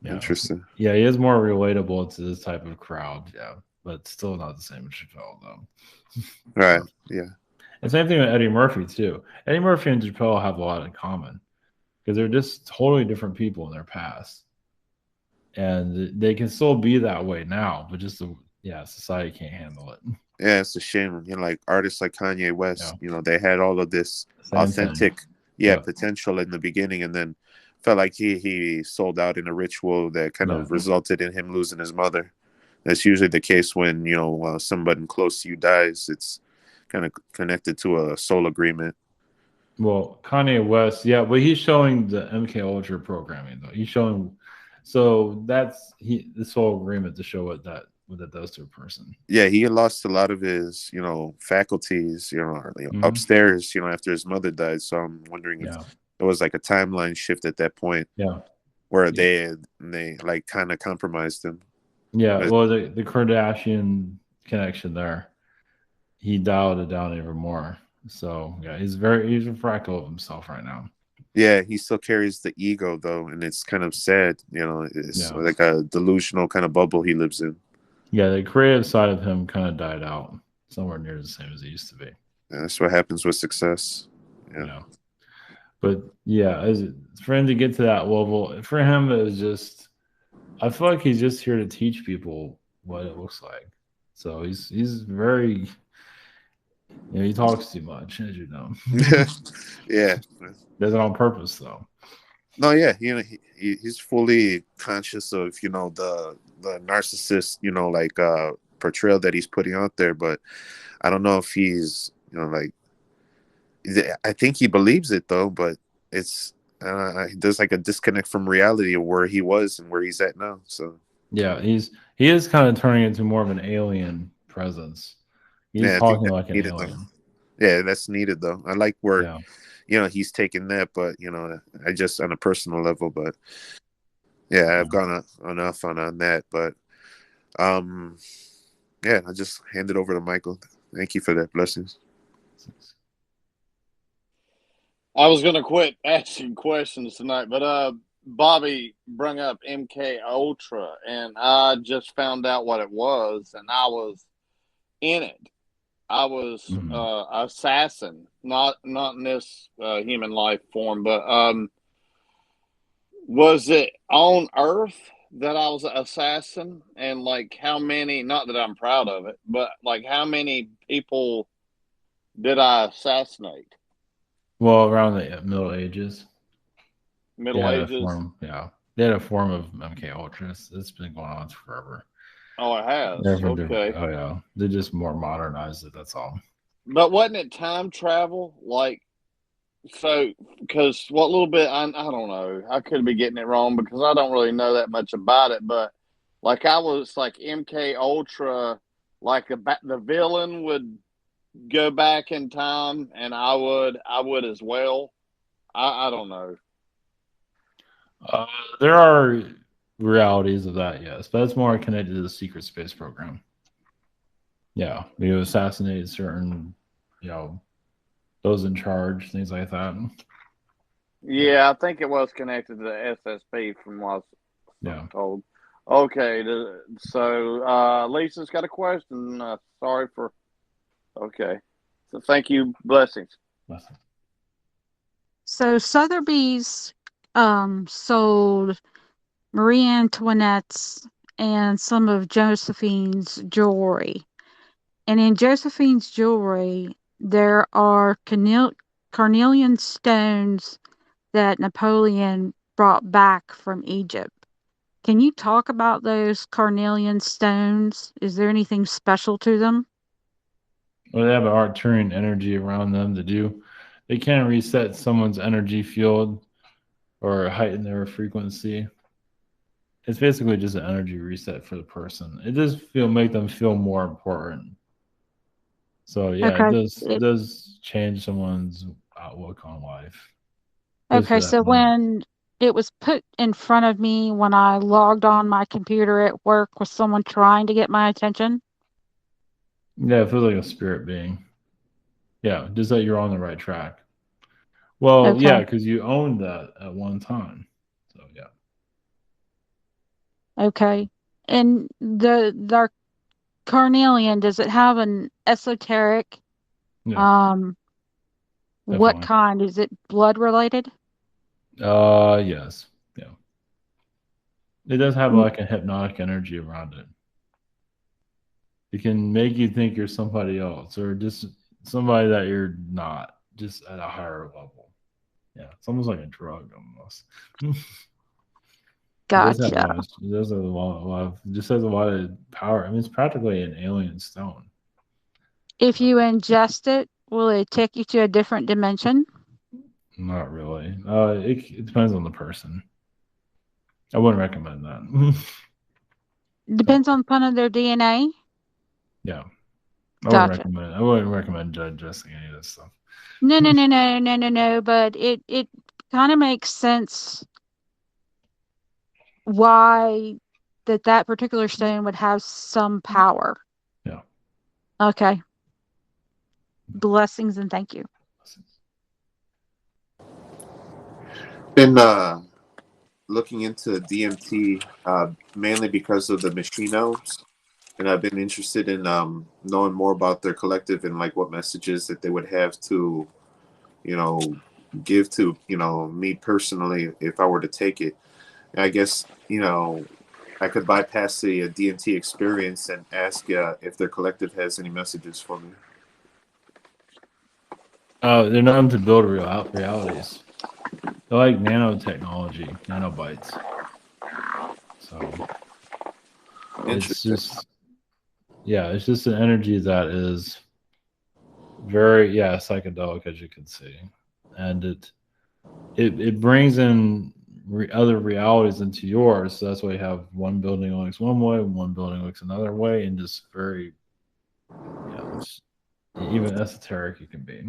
Yeah. Interesting. Yeah, he is more relatable to this type of crowd. Yeah, but still not the same as Chappelle, though. Right. Yeah. And same thing with Eddie Murphy too. Eddie Murphy and Chappelle have a lot in common because they're just totally different people in their past, and they can still be that way now, but just society can't handle it. Yeah, it's a shame. You know, like artists like Kanye West, you know, they had all of this Same authentic, thing. potential in the beginning, and then felt like he sold out in a ritual that kind of resulted in him losing his mother. That's usually the case when, you know, somebody close to you dies. It's kind of connected to a soul agreement. Well, Kanye West, yeah, but he's showing the MK Ultra programming though. He's showing, so that's the soul agreement to show what that does to a person. Yeah, he lost a lot of his, you know, faculties, you know, upstairs, you know, after his mother died. So I'm wondering if it was like a timeline shift at that point. Yeah, where they like kind of compromised him. Yeah, well, the Kardashian connection there, he dialed it down even more. So yeah, he's a fractal of himself right now. Yeah, he still carries the ego though, and it's kind of sad. You know, it's like a delusional kind of bubble he lives in. Yeah, the creative side of him kind of died out, somewhere near the same as it used to be. Yeah, that's what happens with success. Yeah. But yeah, for him to get to that level, for him it was just, I feel like he's just here to teach people what it looks like. So he's very, he talks too much, as you know. Yeah, does it on purpose though. No, yeah, you know, he's fully conscious of, you know, the narcissist, you know, like portrayal that he's putting out there. But I don't know if he's, you know, like, I think he believes it though, but it's there's like a disconnect from reality of where he was and where he's at now. So yeah, he is kind of turning into more of an alien presence. He's talking like an alien. Though. Yeah, that's needed though. I like where you know he's taking that, but you know, I just on a personal level, but yeah, I've gone enough on that. But yeah, I just hand it over to Michael. Thank you for that. Blessings. I was going to quit asking questions tonight, but Bobby brought up MK Ultra, and I just found out what it was, and I was in it. I was assassin, not in this human life form, but was it on Earth that I was an assassin? And like how many? Not that I'm proud of it, but like how many people did I assassinate? Well, around the Middle Ages. Middle Ages. They had a form of MK Ultra. It's been going on forever. Oh, it has. Okay. Oh yeah, they just more modernized it. That's all. But wasn't it time travel? Like, so because what little bit I don't know. I could be getting it wrong because I don't really know that much about it. But like I was like MK Ultra, like the villain would go back in time, and I would as well. I don't know. There are realities of that, yes, but it's more connected to the secret space program. Yeah, you assassinated certain, you know, those in charge, things like that. Yeah, I think it was connected to the SSP from what I was told. Okay, so Lisa's got a question. Sorry for. Okay, so thank you. Blessings. So Sotheby's sold Marie Antoinette's and some of Josephine's jewelry. And in Josephine's jewelry, there are carnelian stones that Napoleon brought back from Egypt. Can you talk about those carnelian stones? Is there anything special to them? Well, they have an Arcturian energy around them to do. They can reset someone's energy field or heighten their frequency. It's basically just an energy reset for the person. It does make them feel more important. So yeah, it does change someone's outlook on life. Okay, so when it was put in front of me when I logged on my computer at work, was someone trying to get my attention? Yeah, it feels like a spirit being. Yeah, just that you're on the right track. Well, Okay. yeah, because you owned that at one time. So yeah. Okay. And the carnelian, does it have an esoteric? Yeah, What definitely. kind? Is it blood related? Yes. Yeah. It does have Mm, like a hypnotic energy around it. It can make you think you're somebody else or just somebody that you're not, just at a higher level. Yeah, it's almost like a drug almost. It does have, Gotcha. yeah, it does have a lot of, it just has a lot of power. I mean, it's practically an alien stone. If you ingest it, will it take you to a different dimension? Not really. It depends on the person. I wouldn't recommend that. So Depends on kind of their DNA. yeah, Gotcha. I wouldn't recommend digesting any of this stuff. No, no, no, no, no, no, no. But it kind of makes sense why that particular stone would have some power. Yeah. Okay. Blessings and thank you. Been looking into DMT mainly because of the machine elves, and I've been interested in knowing more about their collective and like what messages that they would have to, you know, give to, you know, me personally if I were to take it. And I guess, you know, I could bypass the DMT experience and ask if their collective has any messages for me. They're known to build realities. They're like nanotechnology, nanobytes. So it's Interesting. just, yeah, it's just an energy that is very, yeah, psychedelic, as you can see, and it brings in other realities into yours. So that's why you have one building looks one way, one building looks another way, and just very, yeah, it's even esoteric it can be.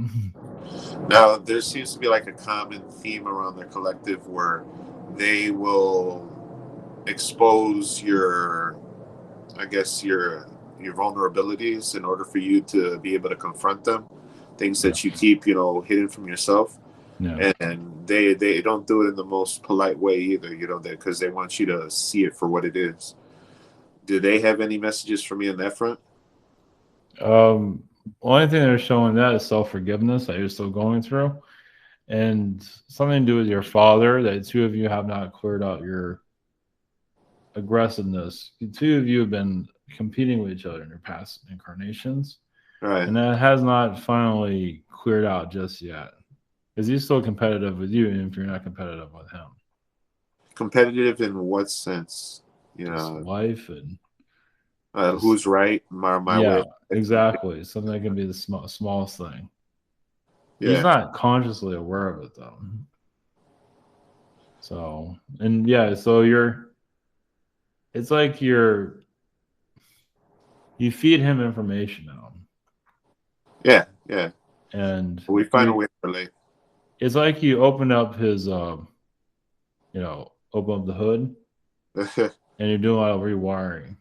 Now, there seems to be like a common theme around their collective where they will expose your, I guess, your vulnerabilities in order for you to be able to confront them. Things Yeah. that you keep, you know, hidden from yourself. Yeah. And they don't do it in the most polite way either, you know, because they want you to see it for what it is. Do they have any messages for me on that front? Only thing they're showing that is self-forgiveness that you're still going through, and something to do with your father, that the two of you have not cleared out your aggressiveness. The two of you have been competing with each other in your past incarnations, Right. and that has not finally cleared out just yet. Because he's still competitive with you, even if you're not competitive with him. Competitive in what sense? You Just know, life and who's right? My way. yeah, exactly. Something that can be the smallest thing. He's Yeah. not consciously aware of it though. So, and yeah, so it's like you feed him information now, Yeah. Yeah. and We find a way to relate. it's like you open up his open up the hood, and you're doing a lot of rewiring,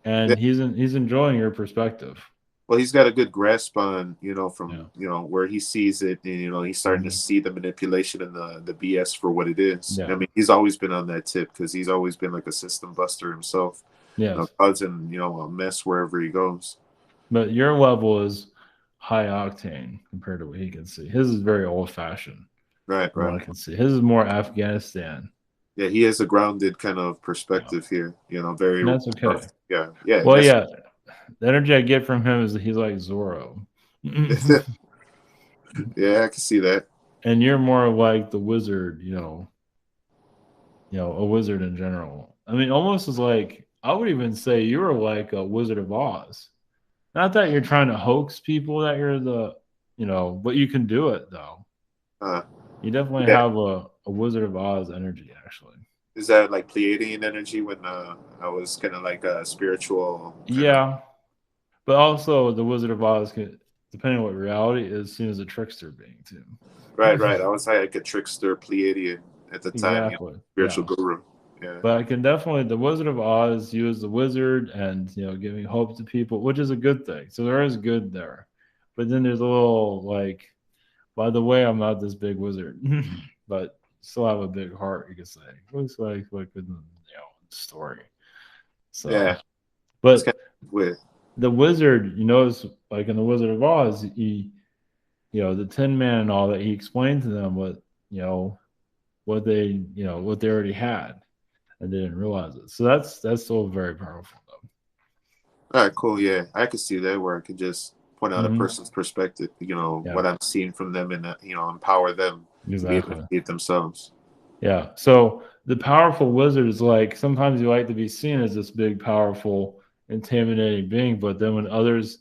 Yeah. and he's enjoying your perspective. Well, he's got a good grasp on, you know, from, Yeah. you know, where he sees it, and, you know, he's starting to see the manipulation and the BS for what it is. Yeah. I mean, he's always been on that tip because he's always been like a system buster himself, Yes. causing, you know, a mess wherever he goes. But your level is high octane compared to what he can see. His is very old fashioned. Right, From what right. I can see, his is more Afghanistan. Yeah, he has a grounded kind of perspective here, you know, very. And that's okay. Yeah, yeah. Well, yeah, the energy I get from him is that he's like Zorro. Yeah, I can see that. And you're more like the wizard, a wizard in general. I mean, almost as like, I would even say you were like a Wizard of Oz. Not that you're trying to hoax people that you're but you can do it though. You definitely have a Wizard of Oz energy, actually. Is that like Pleiadian energy when I was kind of like a spiritual? Yeah. But also the Wizard of Oz can, depending on what reality is, seen as a trickster being too. Right. I was like a trickster Pleiadian at the time. Exactly. Spiritual guru. Yeah. But I can definitely, the Wizard of Oz, you as the wizard and, giving hope to people, which is a good thing. So there is good there. But then there's a little like By the way, I'm not this big wizard, but still have a big heart, you could say. Looks like in the story. So Yeah, it's but kind of weird. the wizard, you notice, like in the Wizard of Oz, he, the Tin Man and all that, he explained to them what what they what they already had and didn't realize it. So that's still very powerful though. All right, cool. Yeah, I could see that where I could just point out a person's perspective, what I'm seeing from them, and empower them to be able to see it themselves. Yeah. So the powerful wizard is like, sometimes you like to be seen as this big, powerful, intimidating being, but then when others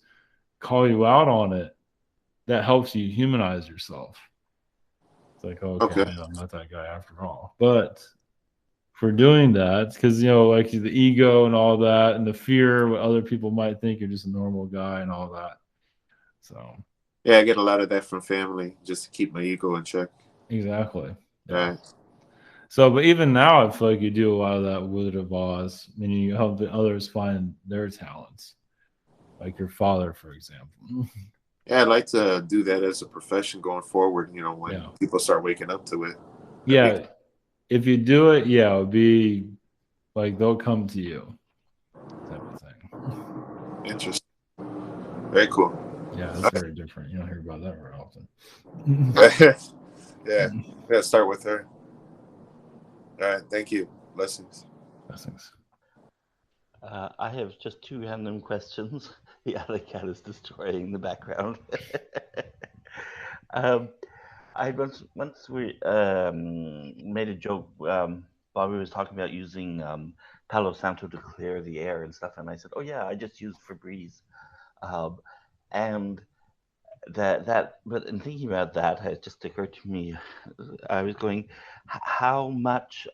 call you out on it, that helps you humanize yourself. It's like, okay. I'm not that guy after all. But for doing that, because like the ego and all that, and the fear what other people might think you're just a normal guy and all that. So yeah, I get a lot of that from family, just to keep my ego in check. Exactly. Yeah. Right. So, but even now, I feel like you do a lot of that Wizard of Oz, meaning you help others find their talents, like your father, for example. Yeah, I'd like to do that as a profession going forward, when people start waking up to it. Yeah. If you do it, it'll be like they'll come to you type of thing. Interesting. Very cool. Yeah, it's very different. You don't hear about that very often. Yeah, start with her. All right, thank you. Blessings. Blessings. I have just 2 random questions. The other cat is destroying the background. I once we made a joke. Bobby was talking about using Palo Santo to clear the air and stuff, and I said, "Oh yeah, I just use Febreze," and but in thinking about that, it just occurred to me. I was going, how much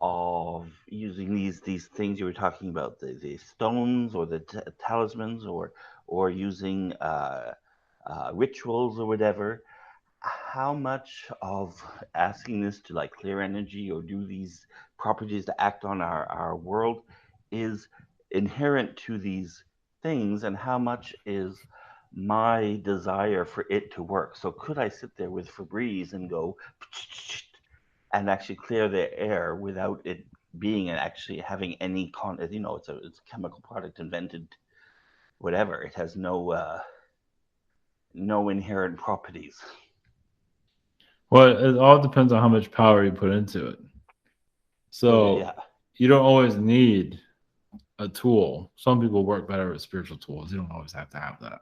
of using these things you were talking about, the stones or the talismans, or using rituals or whatever, how much of asking this to like clear energy or do these properties to act on our world is inherent to these things, and how much is my desire for it to work? So could I sit there with Febreze and go and actually clear the air without it being and actually having any it's a chemical product invented, whatever, it has no inherent properties. Well, it all depends on how much power you put into it. So you don't always need a tool. Some people work better with spiritual tools. You don't always have to have that.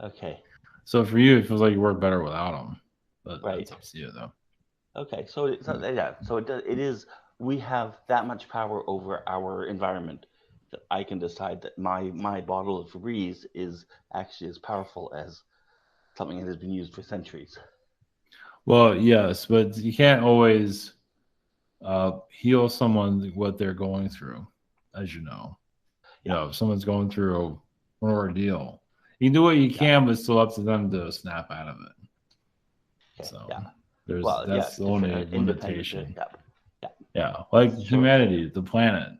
Okay. So for you, it feels like you work better without them. But that's up to you, though. Okay, so it is. We have that much power over our environment that I can decide that my bottle of Febreze is actually as powerful as something that has been used for centuries. Well, yes, but you can't always heal someone what they're going through, as you know. If someone's going through an ordeal, you can do what you can, but it's still up to them to snap out of it. Okay, so that's the only limitation. Like humanity, the planet.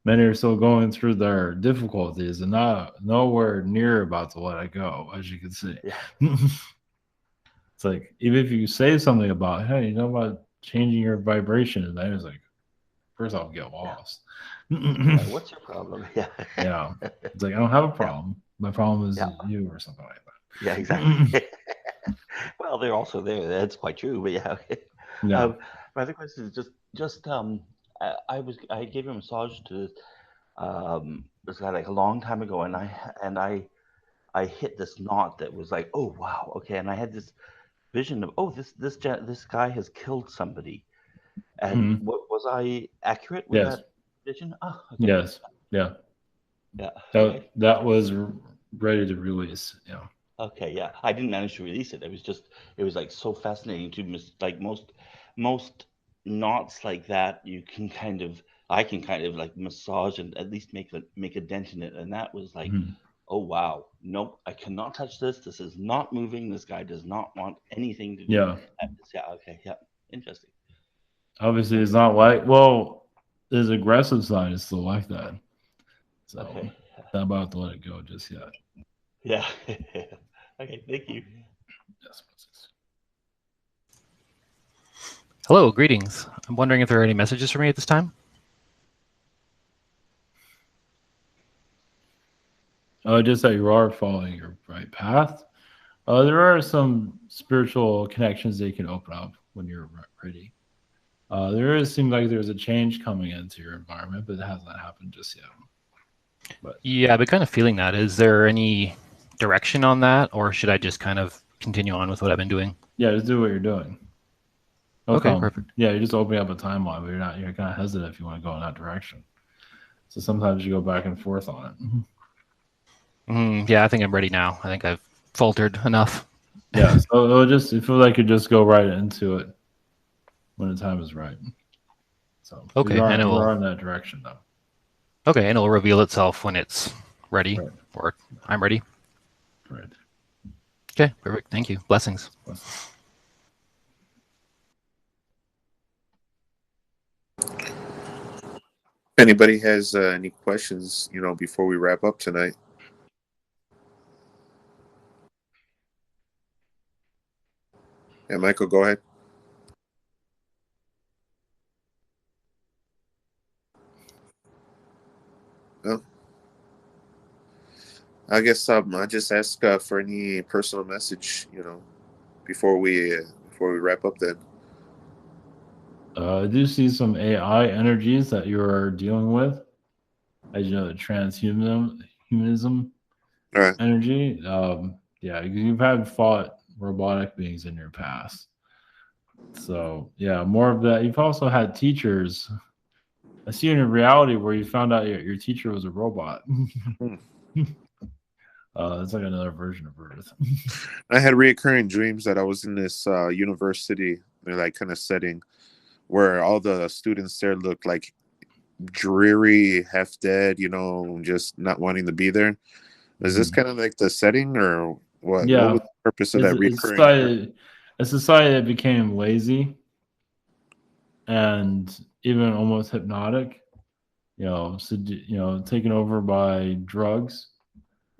Many are still going through their difficulties and nowhere near about to let it go, as you can see. It's like, even if you say something about, hey, about changing your vibration, and then it's like, first I'll get lost. What's your problem? It's like, I don't have a problem. My problem is you, or something like that. Yeah, exactly. Well, they're also there. That's quite true. But my other question is just I gave a massage to this guy like a long time ago, and I hit this knot that was like, oh wow, okay, and I had this vision of, this guy has killed somebody, and was I accurate with that vision? Oh, okay. Yes, yeah. That was ready to release. Okay, yeah. I didn't manage to release it. It was like so fascinating to like most knots like that. I can kind of like massage and at least make a dent in it, and that was like. Oh wow! Nope, I cannot touch this. This is not moving. This guy does not want anything to do. Okay. Interesting. Obviously, it's not his aggressive side is still like that. So not about to let it go just yet. Yeah. Okay, thank you. Yes. Hello, greetings. I'm wondering if there are any messages for me at this time. Just that you are following your right path. There are some spiritual connections that you can open up when you're ready. Seems like there's a change coming into your environment, but it hasn't happened just yet. But Yeah, I've been kind of feeling that. Is there any direction on that, or should I just kind of continue on with what I've been doing? yeah, just do what you're doing. Okay, perfect. Yeah, you're just opening up a timeline, but you're kind of hesitant if you want to go in that direction. So sometimes you go back and forth on it. Yeah, I think I'm ready now. I think I've faltered enough. Yeah, so it feels like you just go right into it when the time is right. So okay, you are in that direction though. Okay, and it'll reveal itself when it's ready, Right. or I'm ready. Right. Okay, perfect. Thank you. Blessings. Anybody has any questions, before we wrap up tonight? Yeah, Michael, go ahead. No? I guess I just ask for any personal message, before we wrap up. Then I do see some AI energies that you're dealing with. As you know, the transhumanism all right. energy. Yeah, you've had fought robotic beings in your past. So yeah, more of that. You've also had teachers. I see in a reality where you found out your teacher was a robot. It's like another version of Earth. I had reoccurring dreams that I was in this university, like kind of setting, where all the students there looked like dreary, half dead, just not wanting to be there. Is this kind of like the setting, or what? Yeah. What was the purpose of that recurring? A society that became lazy and even almost hypnotic. Taken over by drugs.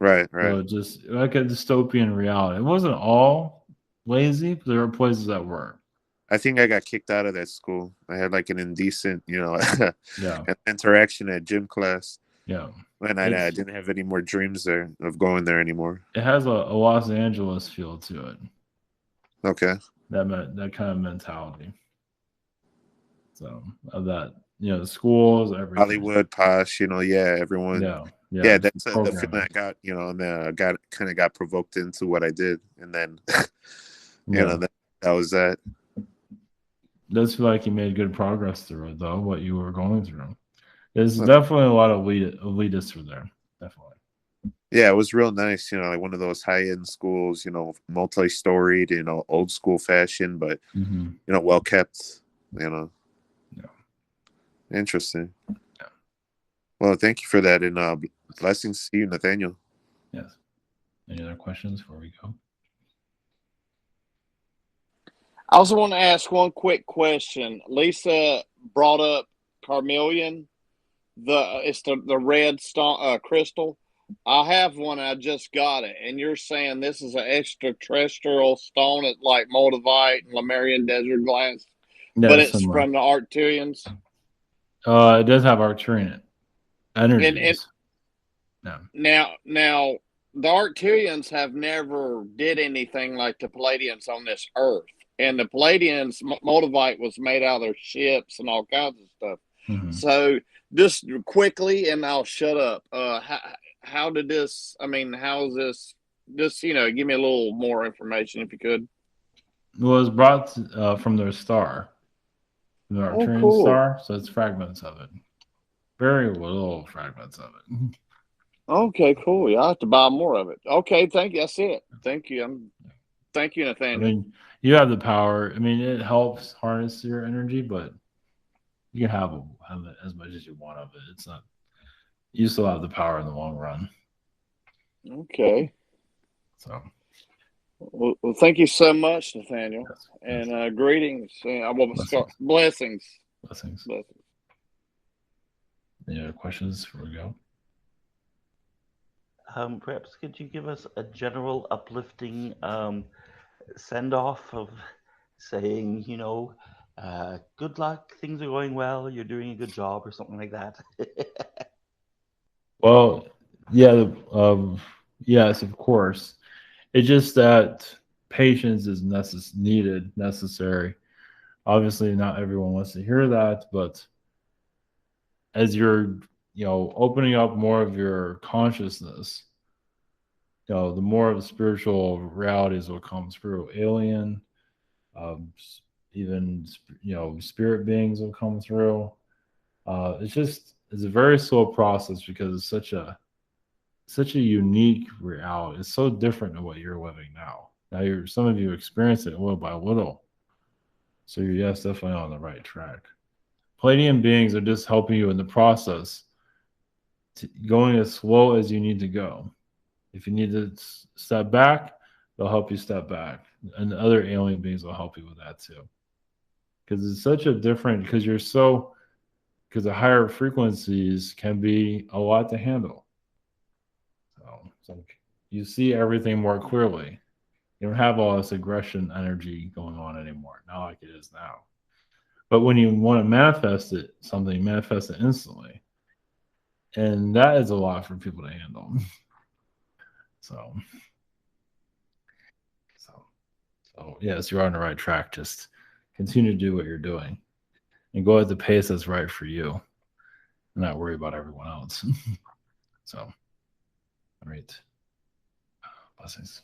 Right. So just like a dystopian reality. It wasn't all lazy, but there were places that were. I think I got kicked out of that school. I had like an indecent, Yeah. interaction at gym class. Yeah. And I didn't have any more dreams there of going there anymore. It has a Los Angeles feel to it. Okay. That kind of mentality. So of that, the schools, everything. Hollywood, posh, everyone. Yeah, that's the feeling I got, and then I got provoked into what I did, and then that was that. It does feel like you made good progress through it, though. What you were going through, there's definitely a lot of elitists through there. Definitely. Yeah, it was real nice. Like one of those high-end schools, multi-storied, old school fashion, but well kept. Yeah. Interesting. Yeah. Well, thank you for that, and blessings to you, Nathaniel. Yes. Any other questions before we go? I also want to ask one quick question. Lisa brought up carmelian. It's the red stone, crystal. I have one. I just got it, and you're saying this is an extraterrestrial stone. It's like moldavite and Lemurian desert glass, but it's similar. from the Arcturians. It does have Arcturian energies. Now, the Arcturians have never did anything like the Pleiadians on this Earth, and the Pleiadians moldavite was made out of their ships and all kinds of stuff. So just quickly, and I'll shut up. How did this? I mean, how is this? Just give me a little more information if you could. It was brought from their star, the Arcturian star. So it's fragments of it, very little fragments of it. Okay, cool. Yeah, I have to buy more of it. Okay, thank you. That's it. Thank you. Thank you, Nathaniel. I mean, you have the power. I mean, it helps harness your energy, but you can have it as much as you want of it. It's not. You still have the power in the long run. Okay. So. Well, thank you so much, Nathaniel, and greetings. Blessings. Blessings. Any other questions before we go? Perhaps could you give us a general uplifting send off of saying, you know, good luck, things are going well, you're doing a good job, or something like that? Well, yeah, yes, of course. It's just that patience is necessary. Obviously, not everyone wants to hear that, but as you're, opening up more of your consciousness, the more of the spiritual realities will come through. Alien, even spirit beings will come through. It's a very slow process because it's such a unique reality. It's so different than what you're living now. Now some of you experience it little by little. So you're, yes, definitely on the right track. Pleiadian beings are just helping you in the process, going as slow as you need to go. If you need to step back, they'll help you step back. And the other alien beings will help you with that too. Because it's such a different, because the higher frequencies can be a lot to handle. So it's like you see everything more clearly. You don't have all this aggression energy going on anymore, not like it is now. But when you want to manifest it, manifest it instantly. And that is a lot for people to handle. So yes, you're on the right track. Just continue to do what you're doing and go at the pace that's right for you and not worry about everyone else. So, all right. Blessings.